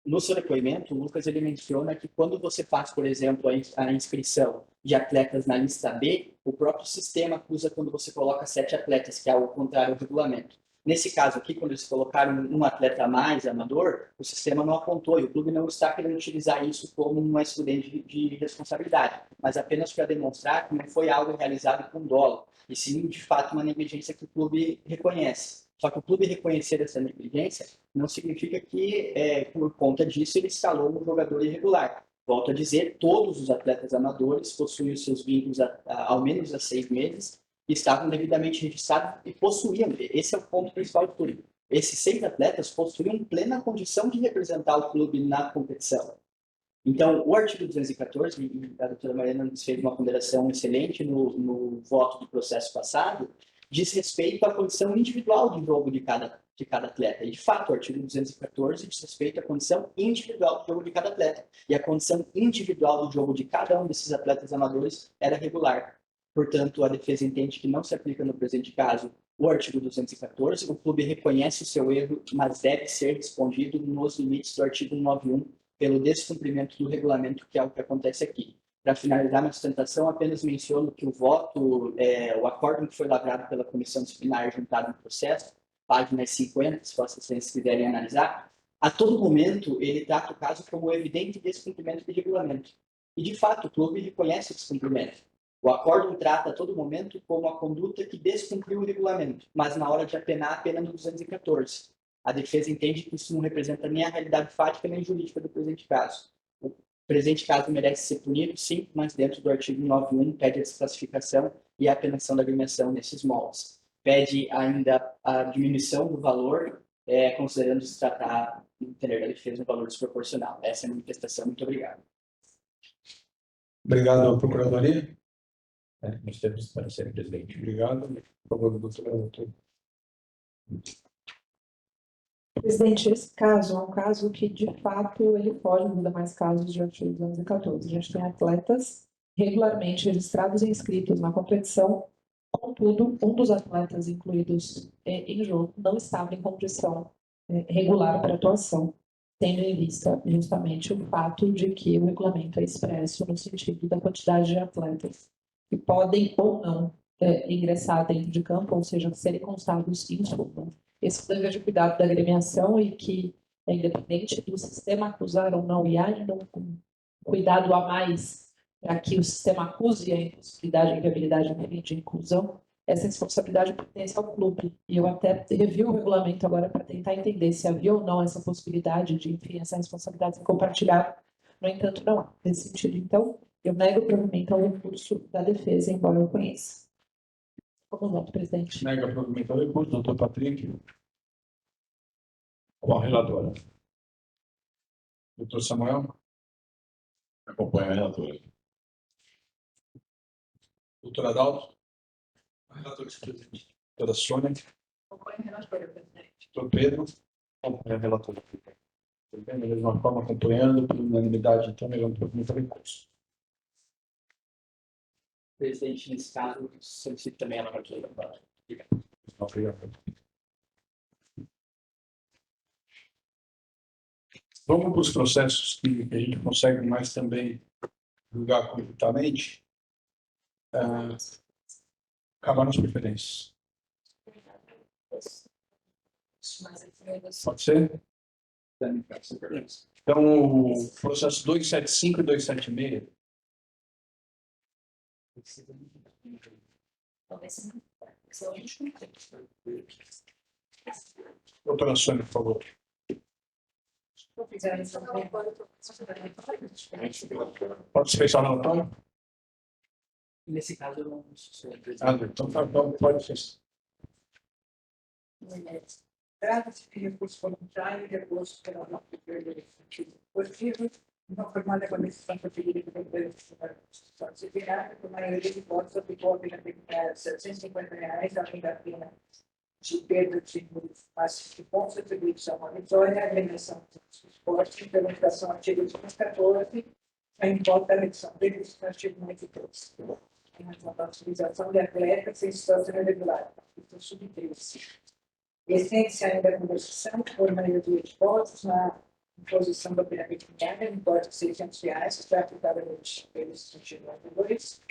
no seu depoimento, o Lucas ele menciona que quando você faz, por exemplo, a inscrição de atletas na lista B, o próprio sistema acusa quando você coloca 7 atletas, que é ao contrário do regulamento. Nesse caso aqui, quando eles colocaram um atleta a mais amador, o sistema não apontou, e o clube não está querendo utilizar isso como uma excludente de responsabilidade, mas apenas para demonstrar que não foi algo realizado com dolo, e sim, de fato, uma negligência que o clube reconhece. Só que o clube reconhecer essa negligência não significa que, por conta disso, ele escalou um jogador irregular. Volto a dizer, todos os atletas amadores possuem os seus vínculos ao menos há 6 meses, estavam devidamente registrados e possuíam. Esse é o ponto principal de tudo. Esses 6 atletas possuíam plena condição de representar o clube na competição. Então, o artigo 214, e a doutora Mariana fez uma ponderação excelente no voto do processo passado, diz respeito à condição individual de jogo de cada atleta. E, de fato, o artigo 214 diz respeito à condição individual de jogo de cada atleta. E a condição individual do jogo de cada um desses atletas amadores era regular. Portanto, a defesa entende que não se aplica no presente caso o artigo 214. O clube reconhece o seu erro, mas deve ser respondido nos limites do artigo 91 pelo descumprimento do regulamento, que é o que acontece aqui. Para finalizar minha sustentação, apenas menciono que o voto, o acórdão que foi lavrado pela comissão disciplinar juntado no processo, páginas 50, se vocês quiserem analisar, a todo momento ele trata o caso como evidente descumprimento de regulamento. E, de fato, o clube reconhece esse descumprimento. O acórdão trata a todo momento como a conduta que descumpriu o regulamento, mas na hora de apenar, apena no 214. A defesa entende que isso não representa nem a realidade fática nem jurídica do presente caso. O presente caso merece ser punido, sim, mas dentro do artigo 91 pede a desclassificação e a apenação da agremiação nesses moldes. Pede ainda a diminuição do valor, considerando se tratar, no entender da defesa, um valor desproporcional. Essa é a manifestação. Muito obrigado. Obrigado, Procuradoria. Nós temos parecer, presidente. Obrigado. Por favor, doutor. Presidente, esse caso é um caso que, de fato, ele foge dos demais casos de artigo 214. A gente tem atletas regularmente registrados e inscritos na competição, contudo, um dos atletas incluídos em jogo não estava em condição regular para atuação, tendo em vista justamente o fato de que o regulamento é expresso no sentido da quantidade de atletas que podem ou não ingressar dentro de campo, ou seja, serem constados em súmula. Esse dever de cuidado da agremiação e que é independente do sistema acusar ou não, e há ainda um cuidado a mais para que o sistema acuse a impossibilidade, a inviabilidade de inclusão, essa responsabilidade pertence ao clube. E eu até revi o regulamento agora para tentar entender se havia ou não essa possibilidade de, enfim, essa responsabilidade ser compartilhada. No entanto, não há nesse sentido. Então, eu nego o provimento ao recurso da defesa, embora eu conheça. Como voto, presidente? Nega provimento ao recurso, doutor Patrick. Com a relatora. Doutor Samuel. Acompanha a relatora. Doutor Adalto. Relator, senhor presidente. Doutora Sônia. Acompanho o relatório, presidente. Doutor Pedro. Acompanha a relatora. Tudo bem? Da mesma forma, acompanhando, por unanimidade, então, negando provimento ao recurso. Presidente, nesse caso, solicito também a nova leitura. Obrigado. Vamos para os processos que a gente consegue mais também julgar completamente. Acabaram as preferências. Pode ser? Então, o processo 275 e 276. Doutora Sônia, por favor. Pode dispensar o relatório? Nesse caso, eu não sou presidente. Então, tá, então pode ser. Trata-se de recurso voluntário e recurso pela não positivo, não formada com a decisão proferida pelo governo disciplinada, por maioria de votos, aplicou a pena pecuniária de R$ 750, além da pena de perda de máximo de pontos atribuídos a uma vitória, a agremiação de esporte, implementação do artigo 214, a importa da redução prevista no artigo 93. Em relação à utilização de atletas em situação irregular, capítulo sub-13. Estende-se ainda a conversação por maioria de votos na imposição da pena pecuniária, importa de R$ 600, que está aplicada pelos estrangeiros.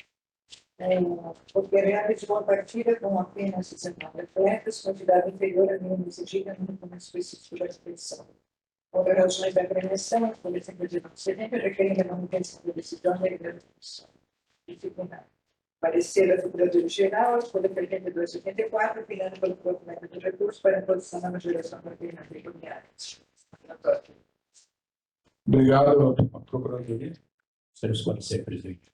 Porque realizou a partida com apenas 19 atletas, quantidade inferior à mínima exigida no documento específico da competição. Por razões da agremiação, por exemplo, de não ser requerem a manutenção da decisão da agremiação disciplinar. Parecer da Procuradoria-Geral, por defender 284, opinando pelo provimento do recurso para a imposição da majoração da pena pecuniária. Obrigado, Procuradoria. Senhor esclarecer, presidente.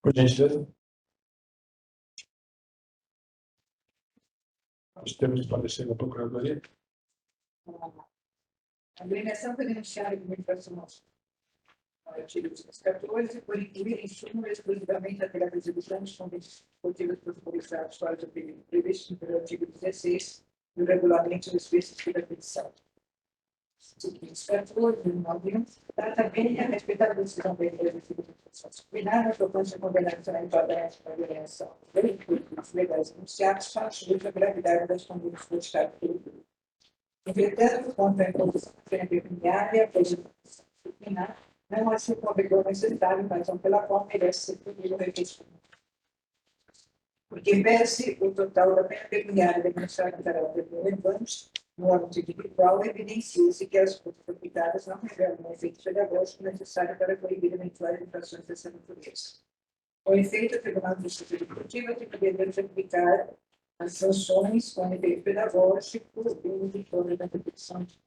Por gentileza. Nós temos de parecer da Procuradoria. A agremiação foi denunciada como infração ao artigo 214, por incluir em súmula exclusivamente aquela execução dos convenções esportivas protocolarizadas fora do período previsto no artigo 16 do regulamento dos específicos da petição. Trata bem a respeitar a decisão da empresa disciplinar, a proposta de condenação à enquadramento da agremiação. Os legais anunciados só ajuda a gravidade das condutas praticadas pelo grupo. Entretanto, contra a imposição da pena pecuniária, a posição disciplinar, não há sido convidou necessário, razão pela qual merece ser punido o recurso. Porque pese o total da pena pecuniária demonstrada em caráter relevante, no âmbito individual, evidencia-se que as contas aplicadas não revelam o efeito pedagógico necessário para coibir eventuais infrações dessa natureza. Com efeito, o Tribunal de Justiça Executiva tem poder de aplicar as sanções com efeito pedagógico e de toda a repetição de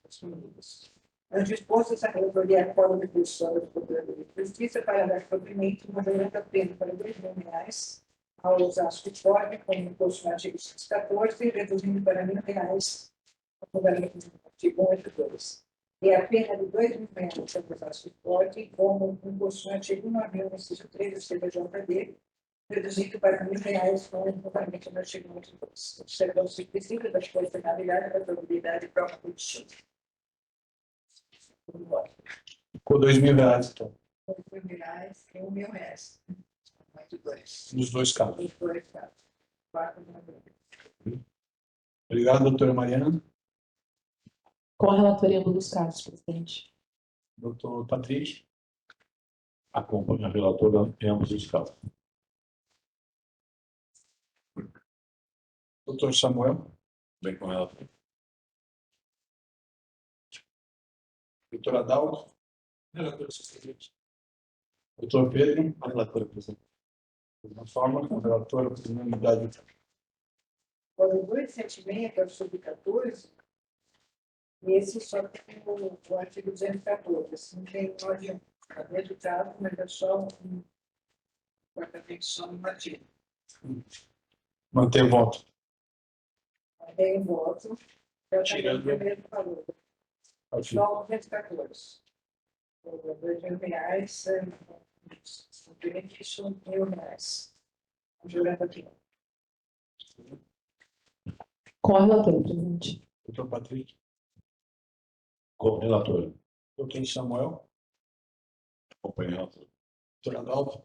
as famílias. As dispostas a relatoria acordo de pessoa do Procurador de Justiça para dar provimento moderando a pena para R$2.000 ao usar suporte, como imposto no artigo 114, reduzindo para R$1.000 o fundamento do artigo 182. E a pena de R$2.000 ao usar suporte, como imposto no artigo 9.000, inciso 3 do CPJD, reduzido para R$1.000 com o fundamento do artigo 182. Observando-se o princípio da proporcionalidade, da probabilidade e prova positiva. Ficou R$2.000, então, R$2.000 e R$1.000. Muito dois. nos dois casos. Os dois casos. 4.000. Obrigado, doutora Mariana. Com a relatoria dos casos, presidente. Doutor Patrick. Acompanha a relatora em ambos os casos. Doutor Samuel. Bem com ela. Doutor Adalto. Relator, presidente. Doutor Pedro. A relatora, presidente. De uma forma, com a relatora por unanimidade. Foram 276, que é o sub-14, e esse só tem o artigo 214. Assim, tem ordem dentro do caso, mas é só um guarda-tempo só no artigo. Manter o voto. Tem um voto, eu Tirando- também primeiro valor. Só o 214. R$2.000, o benefício R$1.000. Jurando aqui. Com a relatora, presidente. Doutor Patrick. Com o relator. Doutor Samuel. Acompanha a relatora. Doutor Adalto.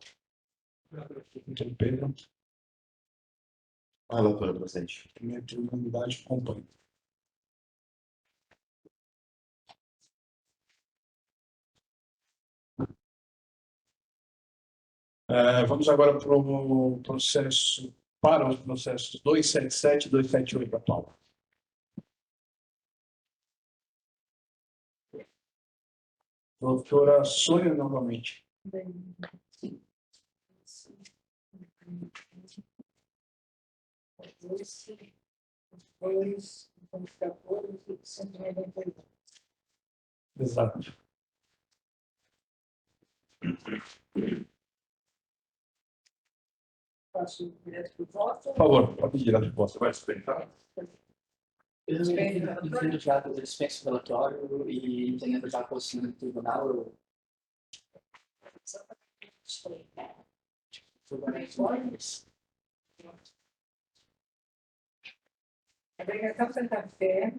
Doutor Pedro. A relatora, presidente. Também por unanimidade, acompanha. Vamos agora para o processo, para os processos 277 e 278 atual. Doutora Sônia, novamente. Dois, 14 e 191. Exato. Passo direto para o voto. Por favor, pode ir direto para você. Vai sustentar? Entendendo já que eu dispenso o relatório e entendendo já a posição do tribunal, eu A delegação Santa Fé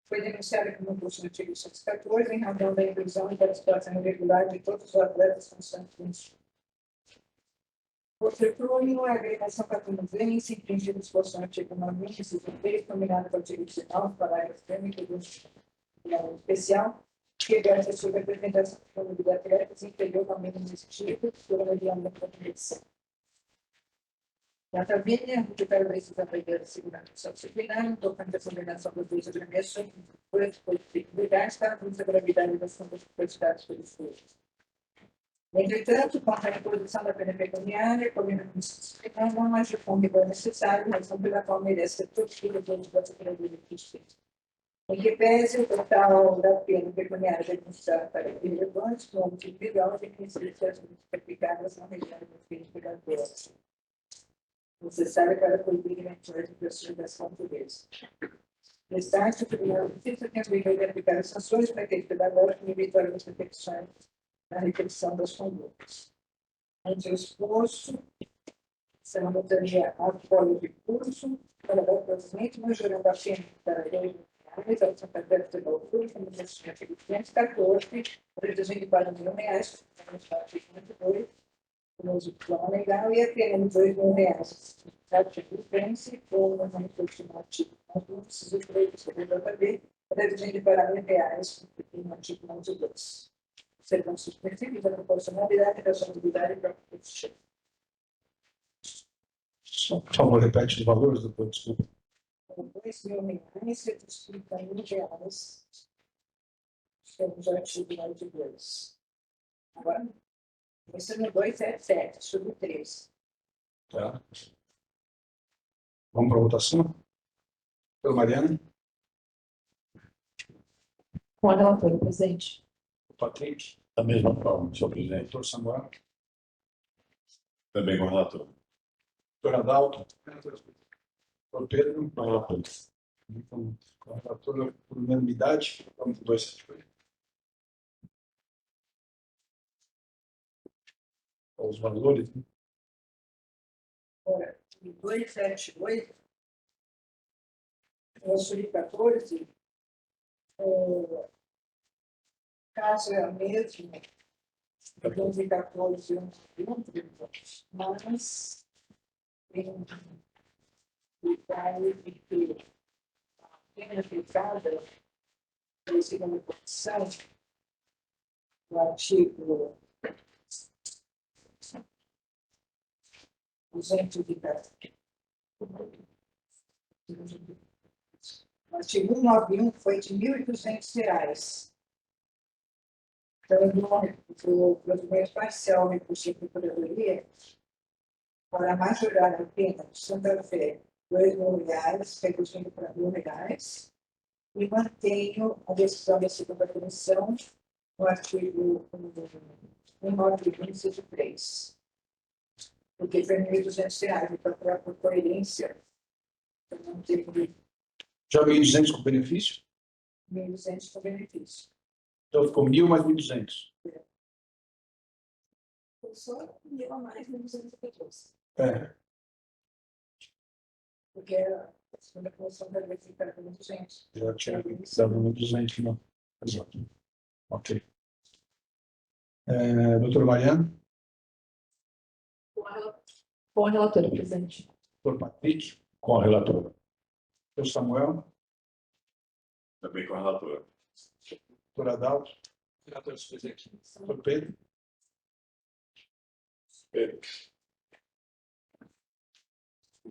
foi denunciada como imposto no artigo 114 em razão da inclusão e participação irregular de todos os atletas funcionários do Instituto. Por ser plurino, a agregação catarinense infringiu disposição do artigo 9, inciso 3, combinado com o artigo 19, parágrafo 1 do Tribunal Especial, que versa sobre a apresentação de número de atletas inferior ao mínimo exigido pela mediana da competição. Na família, o Secretário precisa aprender a segurança disciplinar, no tocante à condenação do juiz de agressão, por expositividade, para a gravidade das quantidades solicitadas. Entretanto, contra a imposição da pena pecuniária, combinando com disciplinar, não age com rigor necessário, razão pela qual merece ser tortura dentro da Secretaria de Justiça. Em que pese o total da pena pecuniária denunciada para irrelevante, no âmbito individual, tem que ser aplicadas na região do fim obrigatório. Necessária para coibir eventuais infrações das portuguesas. Destaque, o Tribunal de Justiça tem a obrigação de aplicar as sanções para aquele pedagógico e evitar as repetições na repetição das condutas. Ante o exposto, será notaria apoio de curso para o procedimento, majorando a pena para R$2.000, ao Santa Fé do Tribunal Público, no artigo 514, reduzindo para R$1.000, no artigo 22, no uso do plano legal, e a pena de R$2.000. Artigo 15, ou no artigo artigo 1, sobre o JB, reduzindo para R$1.000, no artigo 92. Serão suspensivos da proporcionalidade, racionalidade e proporção. Por favor, repete os valores, doutor, desculpa. R$2.000 reduzido para R$1.000. Temos a atividade de 2. Agora, esse no 277, sobre 13. Tá. Vamos para a votação? Doutora Mariana? Com a relatora, presidente. O Patrick? Da mesma forma, senhor presidente. Doutor Samuel? Também com o relator. Doutor Adalto? Doutor Pedro? Então, com a relatora por unanimidade, vamos para o 278. Os valores, né? Agora, o 278, o sub 14, caso é a mesma, o 214 mas tem um detalhe de que a pena aplicada na segunda posição, o artigo 214. O artigo 191 foi de R$1.200. Então, o provimento parcial recurso de procuradoria, para majorar a pena de Santa Fé, R$2.000, reduzindo para R$1.000, e mantenho a decisão da segunda comissão no artigo 191, inciso 3. Porque foi R$1.200, então, por coerência, eu não tenho Já 1.200 com benefício? 1.200 com benefício. Então ficou 1.000 mais 1.200. Foi só 1.000 a mais 1.214. É. Porque a segunda comissão deve ficar com 200. Já tinha dado 1.200, não. Exato. Ok. Doutora Mariana? Com a relatora, presidente. Doutor Patrick? Com a relatora. Doutor Samuel? Também com o relator. Doutor Adalto? Relator presidente. Doutor Pedro?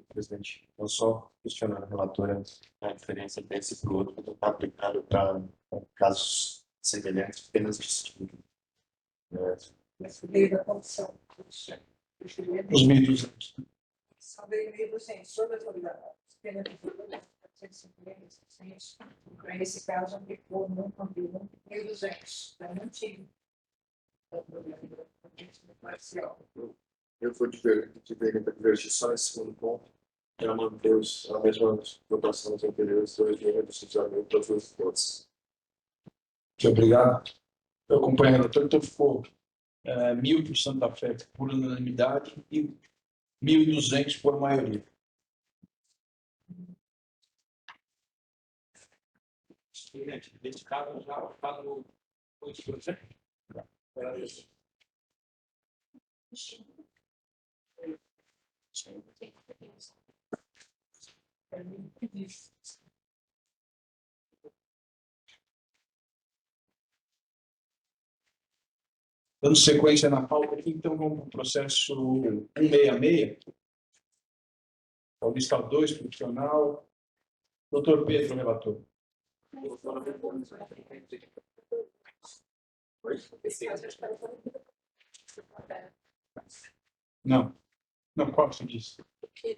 Presidente, eu só questionar a relatora a diferença desse para o outro que está aplicado para casos semelhantes, apenas distintos. Mas meio da comissão. Os 1.200. São 1.200. Sobre as obrigações. Pena de 450, para esse caso, aplicou não combinam 1.200. Então, não tinha. Parcial. Eu vou divergir só nesse segundo ponto, para manter a mesma votação dos anteriores, 2.000 de todos os votos. Muito obrigado. Eu acompanho a relatora, então ficou 1.000 por Santa Fé por unanimidade e 1.200 por maioria. Presidente, neste caso, já está no 8%. Dando sequência na pauta aqui, então vamos para o processo 166. Paulista 2, profissional. Doutor Pedro, relator. Não. Não, qual que você disse? Que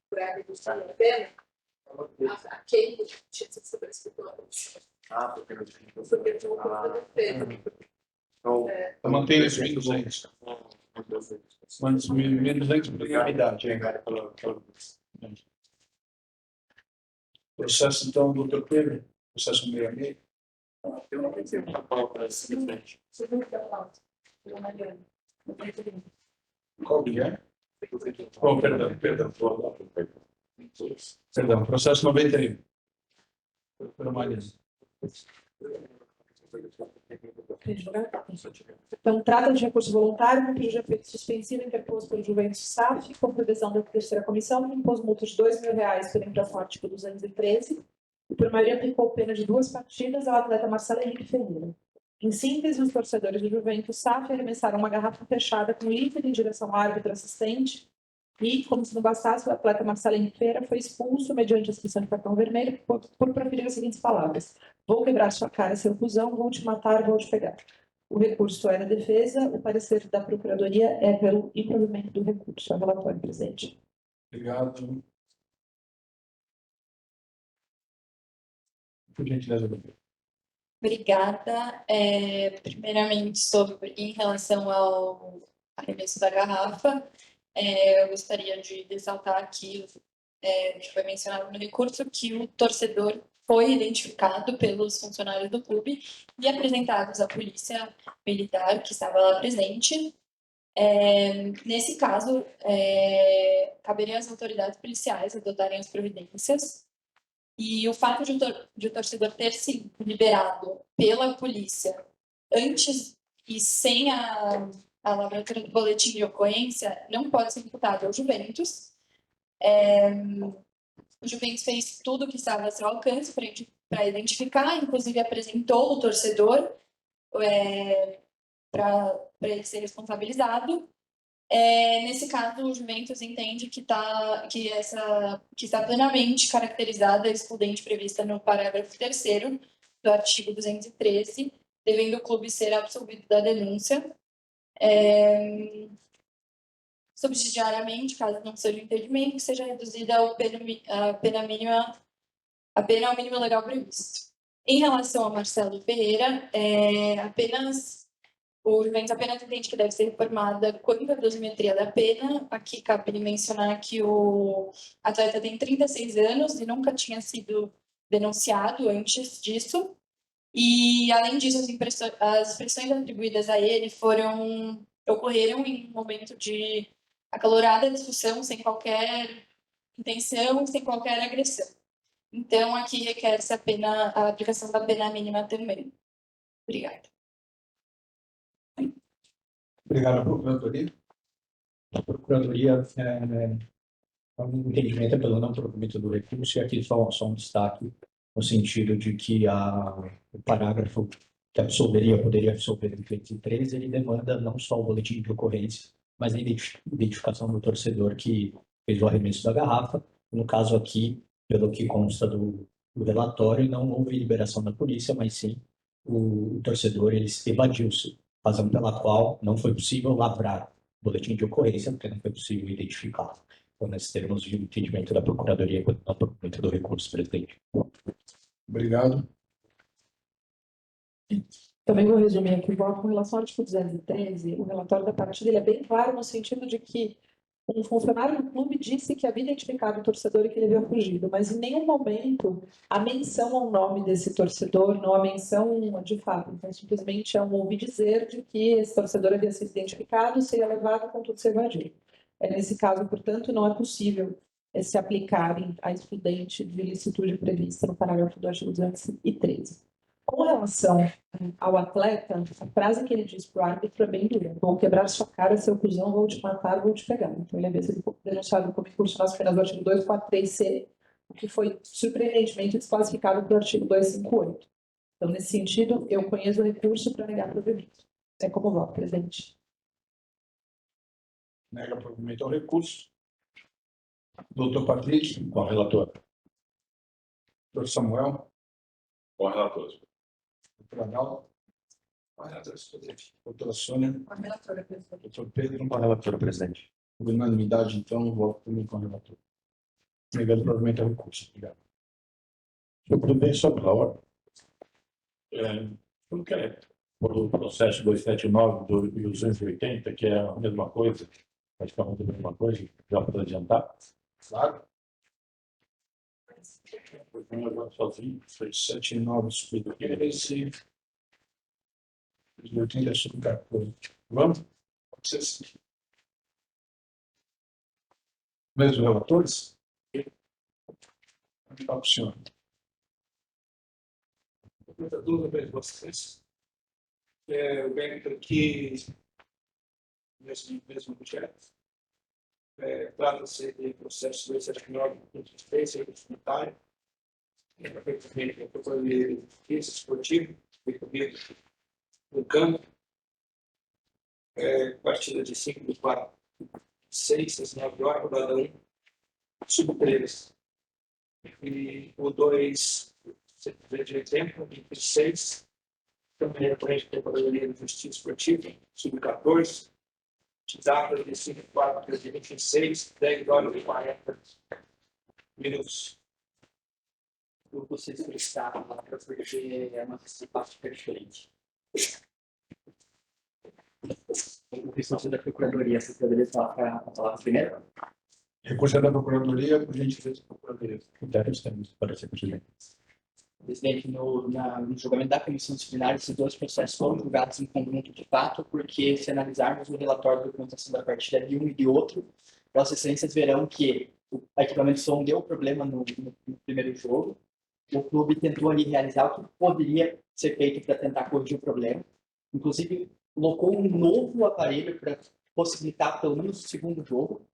por área do Estado da pena, a quem tinha sido sobrescritório. Porque não tem. Porque eu tinha uma coisa da pena. Então, Eu mantenho os 1.200. Mas 1.200 por unanimidade. Processo, então, doutor Pedro. Processo 166. eu não tenho uma palavra simplesmente. Qual que é? Oh, perdão. Perdão, processo 91. Doutora Mariana. Então, trata de recurso voluntário, cujo já feito suspensivo interposto pelo Juventus SAF, com previsão da terceira comissão, que impôs multa de R$2.000 pela infração ao artigo 213, e por maioria aplicou pena de 2 partidas ao atleta Marcelo Henrique Ferreira. Em síntese, os torcedores do Juventus SAF arremessaram uma garrafa fechada com líquido em direção ao árbitro assistente, E, como se não bastasse, o atleta Marcelo Henrique Feira foi expulso mediante a inscrição de cartão vermelho por proferir as seguintes palavras: vou quebrar sua cara, seu cuzão, vou te matar, vou te pegar. O recurso é da defesa, o parecer da Procuradoria é pelo improvimento do recurso. É o relatório, presidente. Obrigado. Por gentileza, doutor. Obrigada. Primeiramente, em relação ao arremesso da garrafa, eu gostaria de ressaltar aqui, que foi mencionado no recurso, que o torcedor foi identificado pelos funcionários do clube e apresentados à polícia militar, que estava lá presente. Nesse caso, caberia às autoridades policiais adotarem as providências. E o fato de o torcedor ter sido liberado pela polícia antes e sem a lavratura do boletim de ocorrência não pode ser imputado ao Juventus. O Juventus fez tudo o que estava a seu alcance para identificar, inclusive apresentou o torcedor para ele ser responsabilizado. Nesse caso, o Juventus entende que está plenamente caracterizada a excludente prevista no parágrafo 3º do artigo 213, devendo o clube ser absolvido da denúncia. Subsidiariamente, caso não seja impedimento, que seja reduzida a pena ao mínimo legal previsto. Em relação a Marcelo Ferreira, o Juventus apenas entende que deve ser reformada quanto à dosimetria da pena. Aqui cabe mencionar que o atleta tem 36 anos e nunca tinha sido denunciado antes disso. E, além disso, as pressões atribuídas a ele ocorreram em um momento de acalorada discussão, sem qualquer intenção e sem qualquer agressão. Então, aqui requer-se a aplicação da pena mínima também. Obrigada. Obrigado, Procuradoria. A Procuradoria um entendimento pelo não provimento do recurso, e aqui só um destaque no sentido de que o parágrafo que poderia absolver o 213, ele demanda não só o boletim de ocorrência, mas a identificação do torcedor que fez o arremesso da garrafa. No caso aqui, pelo que consta do relatório, não houve liberação da polícia, mas sim o torcedor ele evadiu-se, razão pela qual não foi possível lavrar o boletim de ocorrência, porque não foi possível identificá-lo. Então, nós termos de entendimento da Procuradoria quanto ao provimento do recurso, presidente. Obrigado. Também vou resumir aqui o voto com relação ao artigo 213. O relatório da partida ele é bem claro no sentido de que um funcionário do clube disse que havia identificado o torcedor e que ele havia fugido, mas em nenhum momento a menção ao nome desse torcedor, não a menção de fato. Então, simplesmente é um ouvir dizer de que esse torcedor havia sido identificado, seria levado, contudo, ser evadido. Nesse caso, portanto, não é possível se aplicarem a excludente de ilicitude prevista no parágrafo do artigo 213. Com relação ao atleta, a frase que ele diz para o árbitro é bem dura: vou quebrar sua cara, seu cuzão, vou te matar, vou te pegar. Então, ele havia sido denunciado como incurso nas penas do artigo 243C, o que foi surpreendentemente desclassificado para o artigo 258. Então, nesse sentido, eu conheço o recurso para negar provimento. É como voto, presidente. Nega provimento ao recurso. Doutor Patrick. Com a relatora. Doutor Samuel. Com a relatora. Doutor Adalto. Doutora Sônia. Com a relatora, presidente. Doutor Pedro. Com a relatora, presidente. Por unanimidade, então, voto também com a relatora. Negando provimento ao recurso. Obrigado. Tudo bem, só pela ordem. Tudo que é o processo 279 e 280, que é a mesma coisa, praticamente a mesma coisa, já para adiantar. Claro. Sozinho. 79 sobre 13. 80 sobre 14. Vamos? Pode ser assim. Mesmo relatores? Para o senhor. Muita dúvida para vocês. O mérito aqui, mesmo objeto, trata-se de processo 279 de defesa e documentário, de defesa esportiva, comigo no campo, partida de 5/4, 6, às 9 horas, rodada 1, sub-13. E o 2, de exemplo, 26, também recorrente da Procuradoria de Justiça Esportiva, sub-14, de data de 5/4 de 26, 10 horas e 40 minutos. Eu gostaria de solicitar a palavra porque é uma parte diferente. O recurso da Procuradoria, você poderia falar a palavra primeiro? Recurso da Procuradoria, por gentileza, Procuradoria. Critérios temos para ser presidente. Presidente, no julgamento da comissão disciplinar, esses dois processos foram julgados em conjunto de fato, porque se analisarmos o relatório de documentação da partida de um e de outro, Vossas Excelências verão que o equipamento de som deu problema no primeiro jogo. O clube tentou ali realizar o que poderia ser feito para tentar corrigir o problema. Inclusive, colocou um novo aparelho para possibilitar pelo menos o segundo jogo.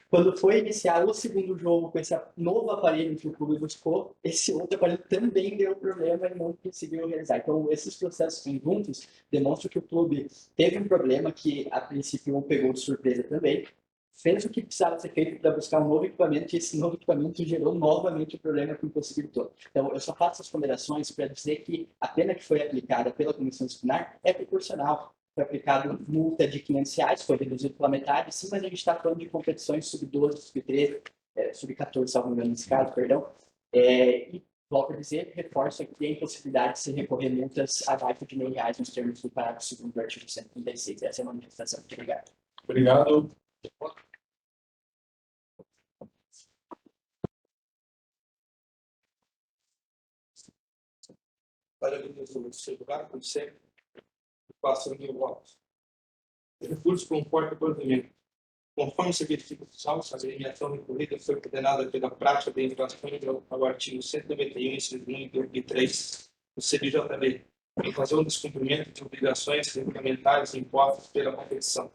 Quando foi iniciar o segundo jogo com esse novo aparelho que o clube buscou, esse outro aparelho também deu problema e não conseguiu realizar. Então, esses processos conjuntos demonstram que o clube teve um problema que, a princípio, o pegou de surpresa também, fez o que precisava ser feito para buscar um novo equipamento e esse novo equipamento gerou novamente o problema que impossibilitou. Então, eu só faço essas ponderações para dizer que a pena que foi aplicada pela comissão disciplinar é proporcional. Foi aplicado multa de R$500, foi reduzido pela metade, sim, mas a gente está falando de competições sub-12, sub-13, sub-14, salvo engano nesse caso, perdão. E, volto a dizer, reforço aqui a impossibilidade de se recorrer multas abaixo de R$1.000 nos termos do parágrafo 2º do artigo 136. Essa é a manifestação. Muito obrigado. Obrigado. Para a resolução do celular, como sempre, passa 1.000 votos. O recurso comporta o provimento. Conforme se verifica os autos, a agremiação recorrida foi condenada pela prática de infrações ao artigo 191, inciso 1 e 3 do CBJB, em razão do descumprimento de obrigações regulamentares impostas pela competição.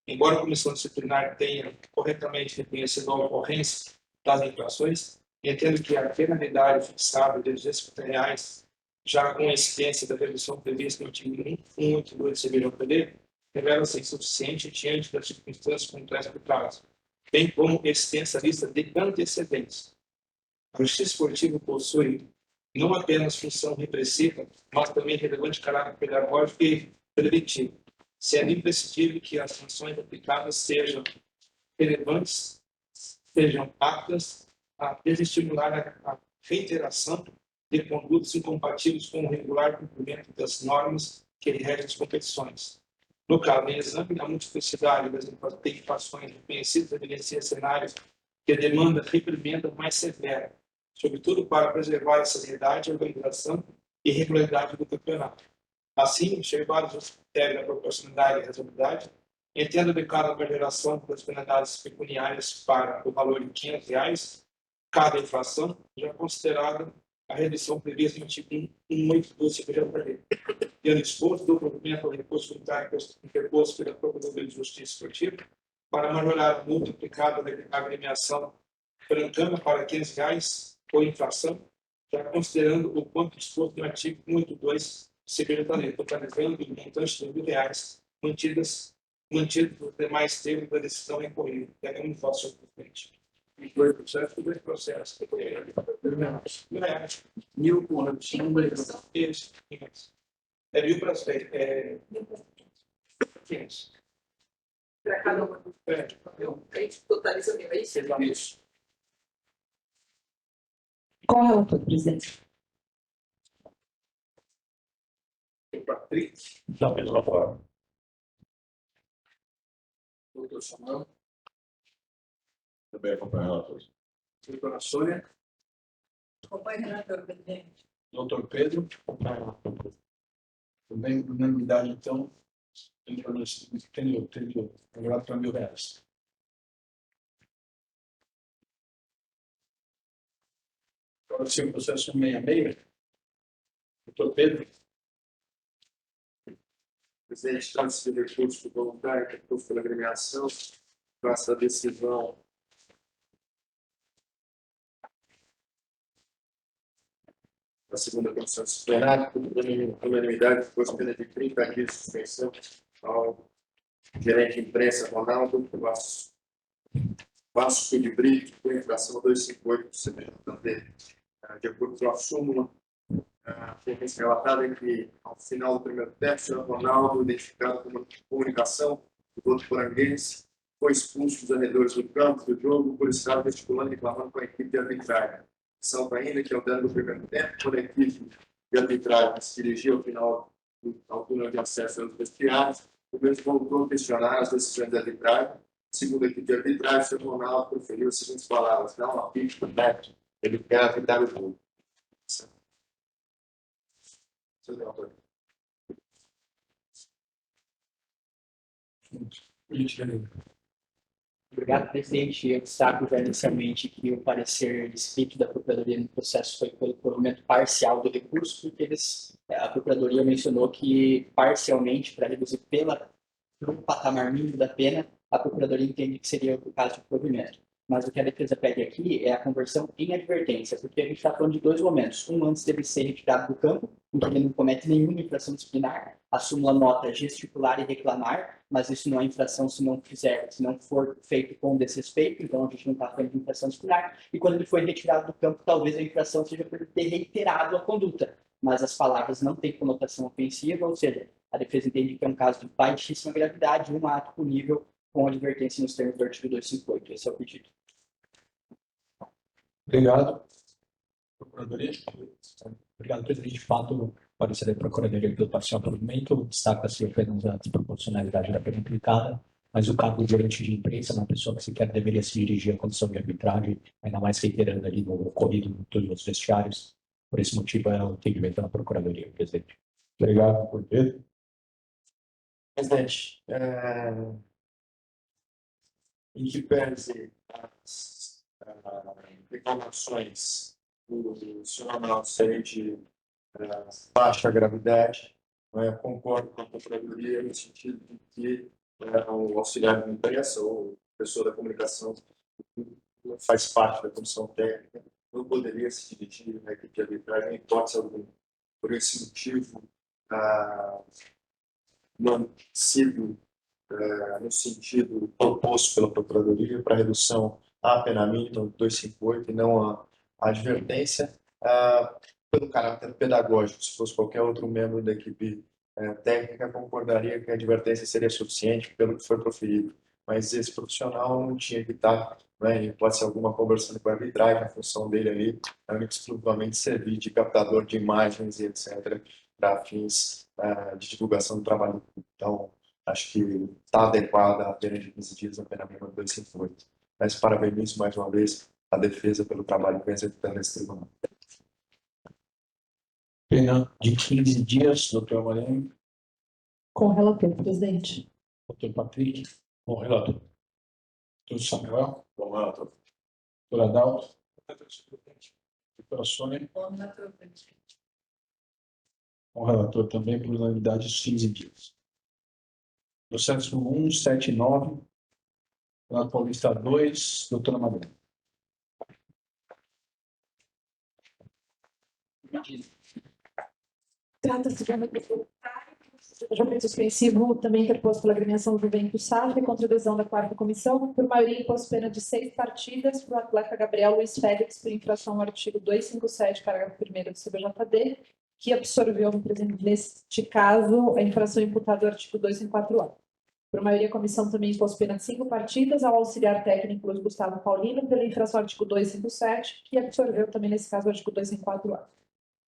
Embora a comissão disciplinar tenha corretamente reconhecido a ocorrência das infrações, entendo que a penalidade fixada de R$250, já com a incidência da redução prevista no artigo 182 do CBJB, revela-se insuficiente diante das circunstâncias complexas do caso, bem como extensa lista de antecedentes. A justiça esportiva possui não apenas função repressiva, mas também relevante caráter pedagógico e preventivo, sendo imprescindível que as sanções aplicadas sejam relevantes, sejam aptas a desestimular a reiteração de condutas incompatíveis com o regular cumprimento das normas que regem as competições. No caso, em exame da multiplicidade das infrações reconhecidas, evidencia cenários que demandam reprimenda mais severa, sobretudo para preservar a seriedade, a organização e regularidade do campeonato. Assim, observados os critérios da proporcionalidade e razoabilidade, entendo adequada a majoração das penalidades pecuniárias para o valor de R$500 cada infração, já considerada a redução prevista no artigo 182 do CBJB. Tendo exposto do provimento ao recurso interposto pela Procuradoria de Justiça Esportiva para majorar a multa aplicada à agremiação francana para R$500 por infração, já considerando o quanto disposto no artigo 182 do CBJB, totalizando o montante de R$1.000 mantido os demais termos da decisão recorrida. É um fato surpreendente. Dois processos. Mil por ano. Isso. É 1.000 para as 500. Para cada uma. A gente totaliza 1.000, é isso? Isso. Qual é o relator, presidente? Patrick. Da mesma forma. Doutor Samuel. Também acompanha a relator. Doutora Sônia. Acompanhe, relator, presidente. Doutor Pedro. Também, unanimidade, então, entendeu, agora para R$1.000. Agora, se o processo 66, doutor Pedro. Presidente, trata-se de recurso voluntário que foi pela agremiação, passa a decisão da segunda comissão disciplinar, por unanimidade, depois pena de 30 dias de suspensão ao gerente de imprensa Ronaldo Vasco de Brito, com infração 258 do CBJD. De acordo com a súmula, foi relatado que, ao final do primeiro teste, o Ronaldo, identificado como comunicação do voto poranguense, foi expulso dos arredores do campo do jogo por estar gesticulando e reclamando com a equipe de arbitragem. Salvo ainda que, ao término do primeiro tempo, quando a equipe de arbitragem se dirigiu ao final ao túnel de acesso aos vestiários, o mesmo voltou a questionar as decisões da arbitragem. Segundo a equipe de arbitragem, o Ronaldo proferiu as seguintes palavras: não apite o neto, ele quer apitar o jogo. Seu relator. Obrigado, presidente. Eu destaco já inicialmente que o parecer escrito da Procuradoria no processo foi pelo provimento parcial do recurso, porque a Procuradoria mencionou que, parcialmente, para reduzir pelo patamar mínimo da pena, a Procuradoria entende que seria o caso de provimento. Mas o que a defesa pede aqui é a conversão em advertência, porque a gente está falando de dois momentos. Um antes dele ser retirado do campo, em que ele não comete nenhuma infração disciplinar. A súmula nota gesticular e reclamar, mas isso não é infração se não for feito com desrespeito, então a gente não está falando de infração disciplinar. E quando ele foi retirado do campo, talvez a infração seja por ter reiterado a conduta, mas as palavras não têm conotação ofensiva, ou seja, a defesa entende que é um caso de baixíssima gravidade, um ato punível com advertência nos termos do artigo 258. Esse é o pedido. Obrigado. Procuradoria. Obrigado, presidente. De fato, o parecer da Procuradoria pelo parcial provimento destaca-se apenas a desproporcionalidade da pena aplicada, mas o cargo de gerente de imprensa, uma pessoa que sequer deveria se dirigir à condição de arbitragem, ainda mais reiterando ali no ocorrido no túnel dos vestiários. Por esse motivo, é o entendimento da Procuradoria, presidente. Obrigado, por Pedro. Presidente, em que pese as reclamações do senhor Ronaldo serem de baixa gravidade, concordo com a Procuradoria no sentido de que o auxiliar de imprensa ou pessoa da comunicação não faz parte da comissão técnica, não poderia se dirigir à equipe de arbitragem em hipótese alguma. Por esse motivo, não sido no sentido proposto pela Procuradoria para redução à pena mínima 258 e não à advertência, pelo caráter pedagógico. Se fosse qualquer outro membro da equipe técnica, concordaria que a advertência seria suficiente pelo que foi proferido. Mas esse profissional não tinha que estar, em hipótese alguma, conversando com a arbitragem. A função dele ali é exclusivamente servir de captador de imagens e etc., para fins de divulgação do trabalho. Então, acho que está adequada a pena de 15 dias, a pena mínima de 258. Mas parabenizo mais uma vez a defesa pelo trabalho que vem executando nesse tribunal. Pena de 15 dias, doutor Mariano. Com o relator, presidente. Doutor Patrick. Com o relator. Doutor Samuel. Com o relator. Doutor Adalto. Doutora Sônia. Com o relator, presidente. Com o relator também, por unanimidade, de 15 dias. Processo 179, Campeonato Paulista 2, doutora Madalena. Trata-se de um recurso julgamento suspensivo também interposto pela agremiação Juventus Sávio contra a adesão da 4ª comissão, por maioria impôs pena de 6 partidas para o atleta Gabriel Luiz Félix por infração ao artigo 257, parágrafo 1º do CBJD, que absorveu, neste caso, a infração imputada ao artigo 254A. Por maioria, a comissão também impôs pena de 5 partidas ao auxiliar técnico Luiz Gustavo Paulino pela infração ao artigo 257, que absorveu também, nesse caso, o artigo 254A.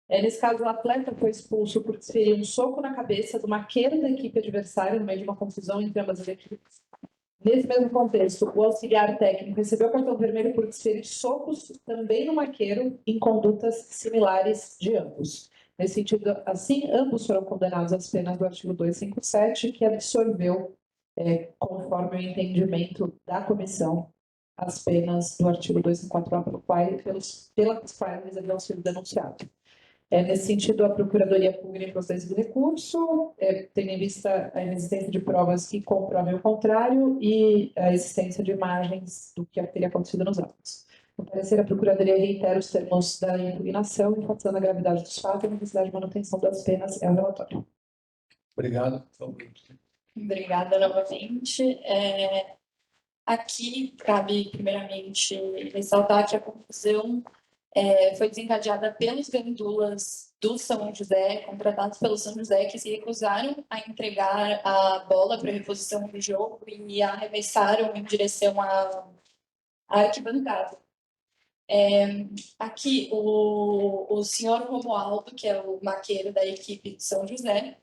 Nesse caso, o atleta foi expulso por desferir um soco na cabeça do maqueiro da equipe adversária, no meio de uma confusão entre ambas as equipes. Nesse mesmo contexto, o auxiliar técnico recebeu o cartão vermelho por desferir socos também no maqueiro, em condutas similares de ambos. Nesse sentido, assim, ambos foram condenados às penas do artigo 257, que absorveu, conforme o entendimento da comissão, as penas do artigo 254A, pelas quais eles haviam sido denunciados. Nesse sentido, a Procuradoria pugna em procedência do recurso, tendo em vista a inexistência de provas que comprovem o contrário e a existência de imagens do que teria acontecido nos autos. No parecer, a Procuradoria reitera os termos da impugnação, enfatizando a gravidade dos fatos e a necessidade de manutenção das penas. É o relatório. Obrigado. Obrigada novamente. Aqui cabe, primeiramente, ressaltar que a confusão foi desencadeada pelos gandulas do São José, contratados pelo São José, que se recusaram a entregar a bola para a reposição do jogo e arremessaram em direção à arquibancada. Aqui, o senhor Romualdo, que é o maqueiro da equipe de São José,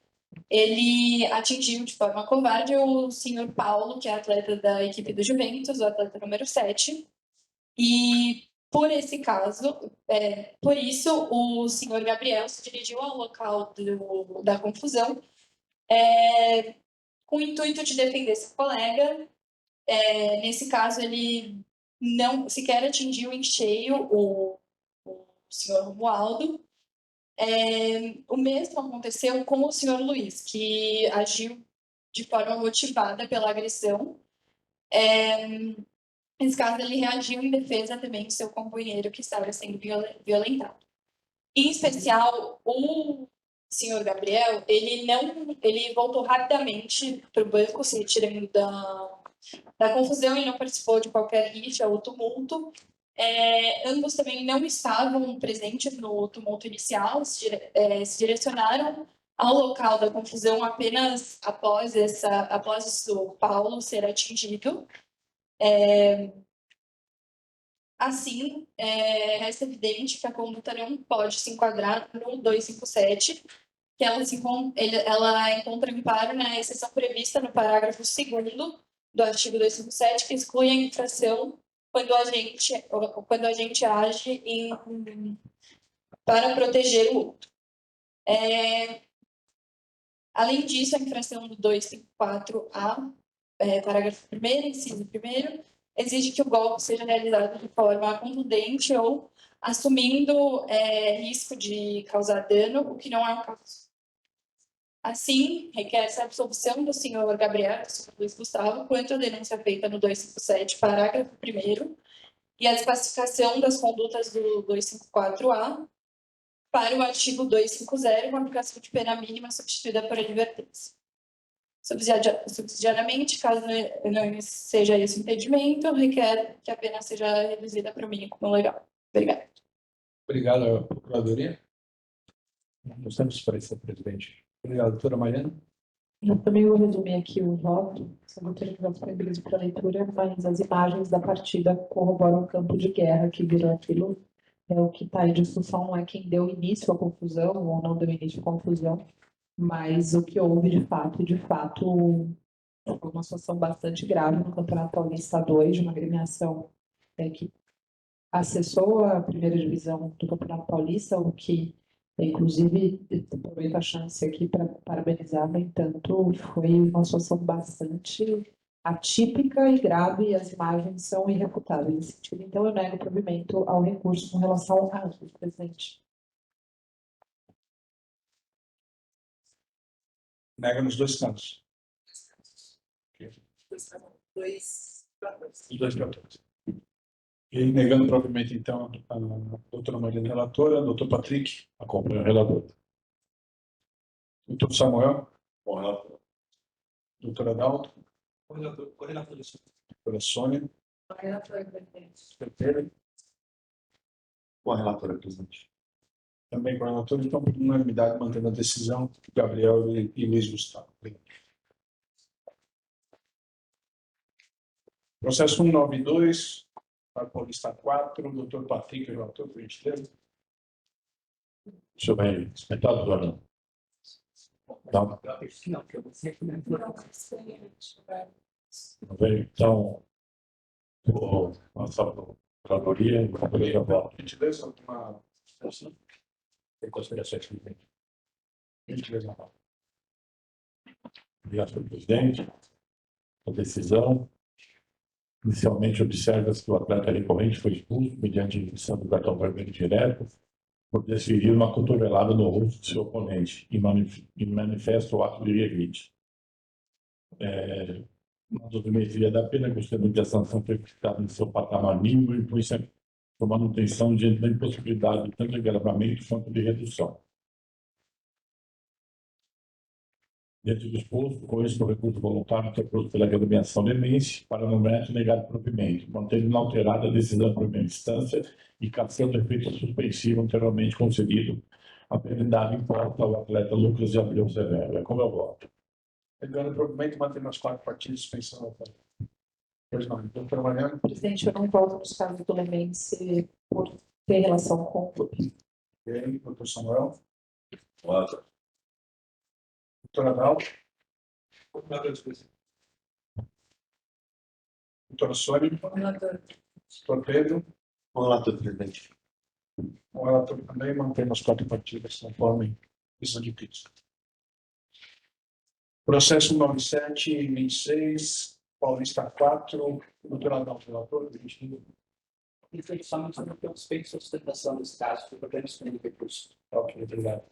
ele atingiu de forma covarde o senhor Paulo, que é atleta da equipe do Juventus, o atleta número 7, e por esse caso, por isso, o senhor Gabriel se dirigiu ao local da confusão com o intuito de defender seu colega. Nesse caso, ele não sequer atingiu em cheio o senhor Romualdo. O mesmo aconteceu com o senhor Luiz, que agiu de forma motivada pela agressão. Nesse caso, ele reagiu em defesa também do seu companheiro que estava sendo violentado. Em especial, o senhor Gabriel, ele voltou rapidamente para o banco, se retirando da confusão, e não participou de qualquer rixa ou tumulto. Ambos também não estavam presentes no tumulto inicial, se direcionaram ao local da confusão apenas após o Paulo ser atingido. Assim, resta evidente que a conduta não pode se enquadrar no 257, que ela encontra amparo na exceção prevista no parágrafo 2º do artigo 257, que exclui a infração quando a gente age para proteger o outro. Além disso, a infração do 254A, parágrafo 1º, inciso 1º, exige que o golpe seja realizado de forma contundente ou assumindo risco de causar dano, o que não é o caso. Assim, requer-se a absolvição do senhor Gabriel, do senhor Luiz Gustavo, quanto à denúncia feita no 257, parágrafo 1º, e a despacificação das condutas do 254A para o artigo 250, com aplicação de pena mínima substituída por advertência. Subsidiariamente, caso não seja esse o entendimento, requer que a pena seja reduzida para o mínimo legal. Obrigada. Obrigado, Procuradoria. Nós temos parecer, presidente. Obrigado, doutora Mariana. Eu também vou resumir aqui o voto, só vou ter que dar disponibilizo para leitura, mas as imagens da partida corroboram o campo de guerra que virou aquilo. O que está em discussão não é quem deu início à confusão ou não deu início à confusão, mas o que houve de fato, foi uma situação bastante grave no Campeonato Paulista 2, de uma agremiação que acessou a primeira divisão do Campeonato Paulista, o que, inclusive, aproveito a chance aqui para parabenizar, no entanto, foi uma situação bastante atípica e grave, e as imagens são irrefutáveis nesse sentido. Então, eu nego o provimento ao recurso com relação a presidente. Nega nos dois casos. Dois. Os dois casos. E negando o provimento, então, a doutora Mariana, relatora, doutor Patrick, Acompanha o relator. doutor Samuel, Bom, relator. doutora Adalto, Correlator. doutora Sônia, Com a relatora, presidente. também com a relatora, então, por unanimidade, mantendo a decisão, Gabriel e Luiz Gustavo. Processo 192, para Paulista 4, doutor Patrick, relator, por gentileza. Deixa eu ver, espetáculo, Dona. Não, não veio. Então, vou passar para a Procuradoria, a Procuradoria volta. Por gentileza, uma Tem considerações, presidente. gentileza. Obrigado, senhor presidente. A decisão. Inicialmente, observa-se que o atleta recorrente foi expulso mediante emissão do cartão vermelho direto por desferir uma cotovelada no rosto de seu oponente e manifesta o ato de revide. Na dosimetria da pena, gostaria que a sanção foi fixada em seu patamar mínimo e impõe-se a manutenção diante da impossibilidade tanto de agravamento quanto de redução. Dentro do exposto, conheço o recurso voluntário interposto pela agremiação Lemense para no mérito negar o provimento, mantendo inalterada a decisão de primeira instância e cassando o efeito suspensivo anteriormente concedido a penalidade imposta ao atleta Lucas de Abreu Severo. É como eu voto. Negando o provimento, mantendo as 4 partidas, suspensão. Pois não. Doutora Mariana? Presidente, eu não voto nos casos do Lemense por ter relação com. Ok. Doutor Samuel? Voto. Doutora Dal? Relator, presidente. Doutora Sônia? Relator. Doutor Pedro? Com relator, presidente. O relator também mantém as 4 partidas, conforme isso adquirido. Processo 9726, Paulista 4, doutora Dal, relator, dirigir. Presidente, somente no que eu respeito à sustentação desse caso, foi apenas com o recurso. Ok, obrigado.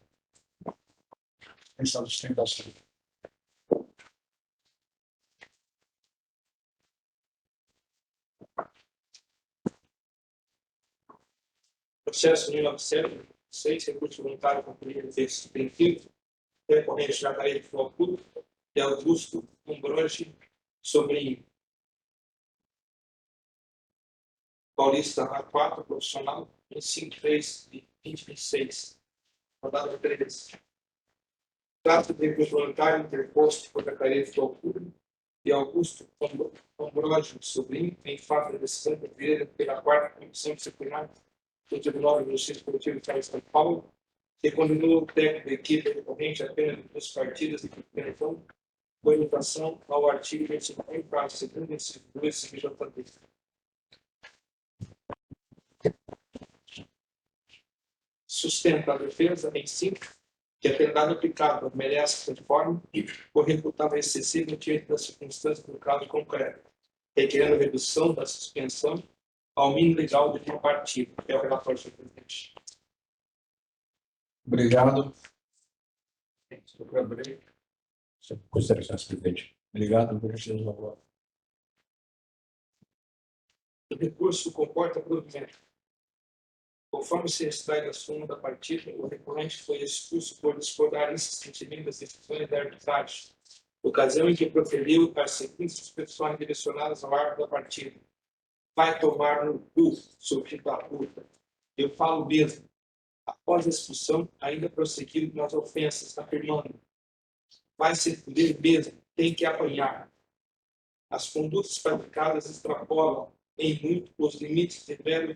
Essa sustentação. Processo 1906, recurso voluntário concluído efeito suspensivo, recorrente Jacareí de Flóculo e Augusto Umbroge, sobrinho. Paulista A4, profissional, 25/3 de 2026. Rodada 3. Trata de recurso voluntário interposto por Jacareí de Flóculo e Augusto Umbroge, sobrinho, em face da decisão proferida pela 4ª Comissão Disciplinar do Tribunal de Justiça Coletiva do Estado de São Paulo, que condenou o técnico da equipe recorrente apenas de 2 partidas de punição, com limitação ao artigo 29, parágrafo 2º, inciso 2, CPJD. Sustenta a defesa em si que a penalidade aplicada merece conforme ou reputável excessiva diante das circunstâncias do caso concreto, requerendo redução da suspensão ao mínimo legal de uma partida. É o relatório, senhor presidente. Obrigado. Procurador. Considerações, presidente. Obrigado, presidente. O recurso comporta provimento. Conforme se extrai da súmula da partida, o recorrente foi expulso por discordar insistentemente das decisões da arbitragem, ocasião em que proferiu as seguintes expressões direcionadas ao árbitro da partida: vai tomar no cu, seu filho da puta. Eu falo mesmo. Após a expulsão, ainda prosseguiu nas ofensas, afirmando: vai se fuder mesmo, tem que apanhar. As condutas praticadas extrapolam em muito os limites de mero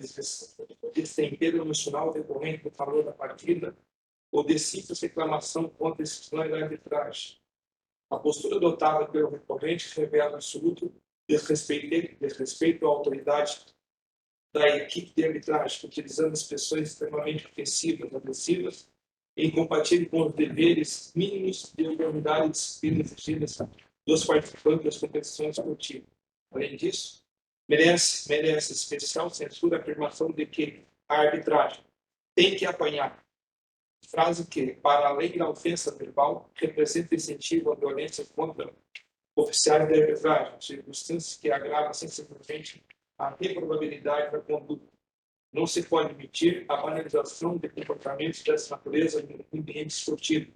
destempero emocional decorrente do valor da partida ou de simples reclamação contra decisões da arbitragem. A postura adotada pelo recorrente revela absoluto desrespeito à autoridade da equipe de arbitragem, utilizando expressões extremamente ofensivas, agressivas e incompatíveis com os deveres mínimos de uniformidade e disciplina exigidas dos participantes das competições esportivas. Além disso, merece especial censura a afirmação de que a arbitragem tem que apanhar, frase que, para além da ofensa verbal, representa incentivo à violência contra oficiais de arbitragem, circunstâncias que agravam sensivelmente a reprovabilidade da conduta. Não se pode admitir a banalização de comportamentos dessa natureza no ambiente esportivo,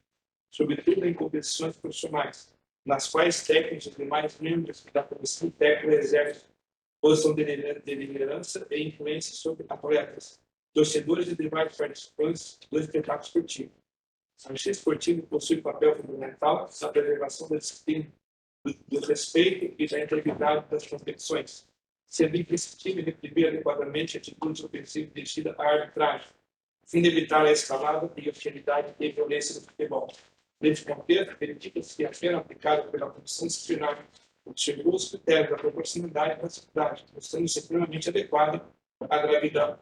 sobretudo em competições profissionais, nas quais técnicos e demais membros da comissão técnica exercem posição de liderança e influência sobre atletas, torcedores e demais participantes do espetáculo esportivo. A justiça esportiva possui papel fundamental na preservação da disciplina, do respeito e da integridade das competições, sendo imprescindível reprimir adequadamente atitudes ofensivas dirigidas à arbitragem, a fim de evitar a escalada e hostilidade e violência do futebol. Neste contexto, verifica-se que a pena aplicada pela Comissão Disciplinar observou os critérios da proporcionalidade e da necessidade, mostrando-se extremamente adequada à gravidade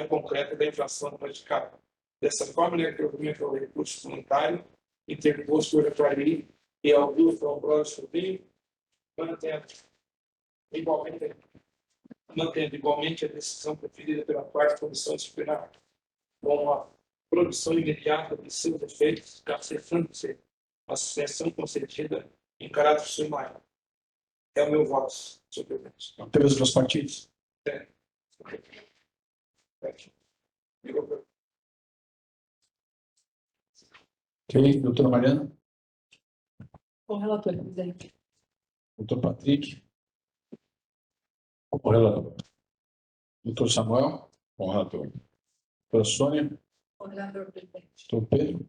concreta da infração praticada. Dessa forma, o provimento ao recurso voluntário interposto por Jacareí e Augusto Umbroge Sobrinho, mantendo igualmente a decisão preferida pela 4ª Comissão Disciplinar, com a produção imediata de seus efeitos, cessando-se a suspensão concedida em caráter sumário. É o meu voto, senhor presidente. Temos 2 partidos? Ok, doutora Mariana, Com o relator, presidente. doutor Patrick, Com o relator. doutor Samuel, Com o relator. doutora Sônia, Com o relator, presidente. doutor Pedro,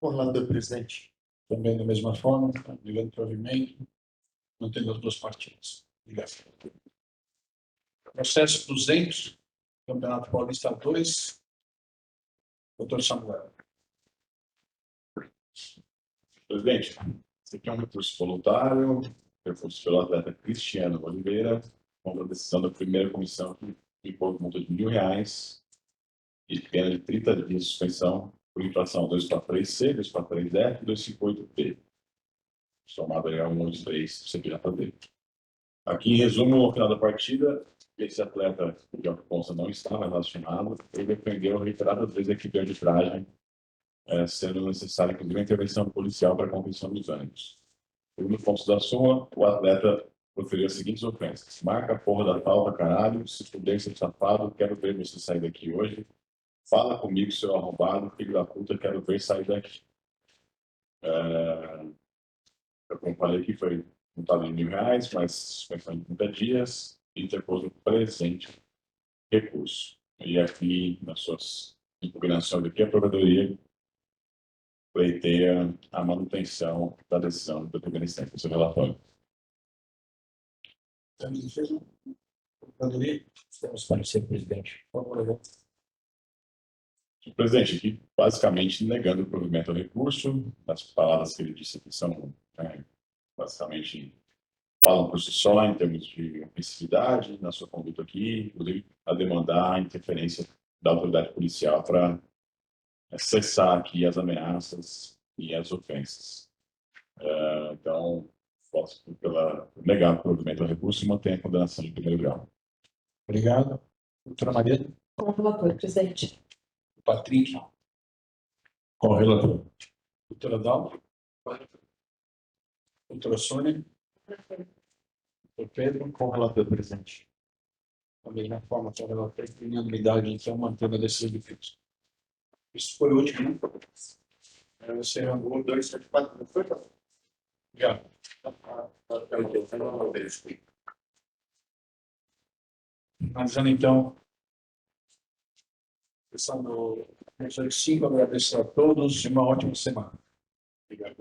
Com o relator, presidente. também da mesma forma, ligando provimento, mantendo as duas partidas. Obrigado. Processo 200, Campeonato Paulista 2, doutor Samuel. Presidente, esse aqui é um recurso voluntário, recurso pelo atleta Cristiano Oliveira, com a decisão da primeira comissão que impôs multa de R$ 1.000 e pena de 30 dias de suspensão por infração 243C, 243F e 258P. Somado aí a 1 e 3, você queria fazer. Aqui, em resumo, ao final da partida, esse atleta, que consta não estava relacionado, ele defendeu reiteradas vezes a equipe de arbitragem, sendo necessária, inclusive, a intervenção policial para a contenção dos ânimos. Segundo pontos da sua, o atleta proferiu as seguintes ofensas: marca a porra da falta, caralho, se puder ser safado, quero ver você sair daqui hoje. Fala comigo, seu arrombado, filho da puta, quero ver sair daqui. Eu falei que foi multado em R$ 1.000, mas suspensão de 30 dias, e interpôs o presente recurso. E aqui, nas suas impugnações aqui, a Procuradoria pleiteia a manutenção da decisão da primeira instância. Seu relatório. Temos defesa? Procuradoria? Temos parecer, presidente. Por favor. Presidente, aqui basicamente negando o provimento ao recurso, as palavras que ele disse aqui são basicamente falam por si só em termos de ofensividade na sua conduta aqui, inclusive a demandar a interferência da autoridade policial para cessar aqui as ameaças e as ofensas. Então, posso negar o provimento ao recurso e manter a condenação em primeiro grau. Obrigado. Doutora Mariana, Com o relator, presidente. Patrick, Com o relator. doutora Dalma, doutora Sônia, doutor Pedro, Com o relator, presidente. da mesma forma que a relatora tem unanimidade, então, mantendo a decisão de fixo. Isso foi o último, né? Você errou 1, 2, 3, 4, não foi? já. Analisando, então, sessão do 5, agradeço a todos e uma ótima semana. Obrigado.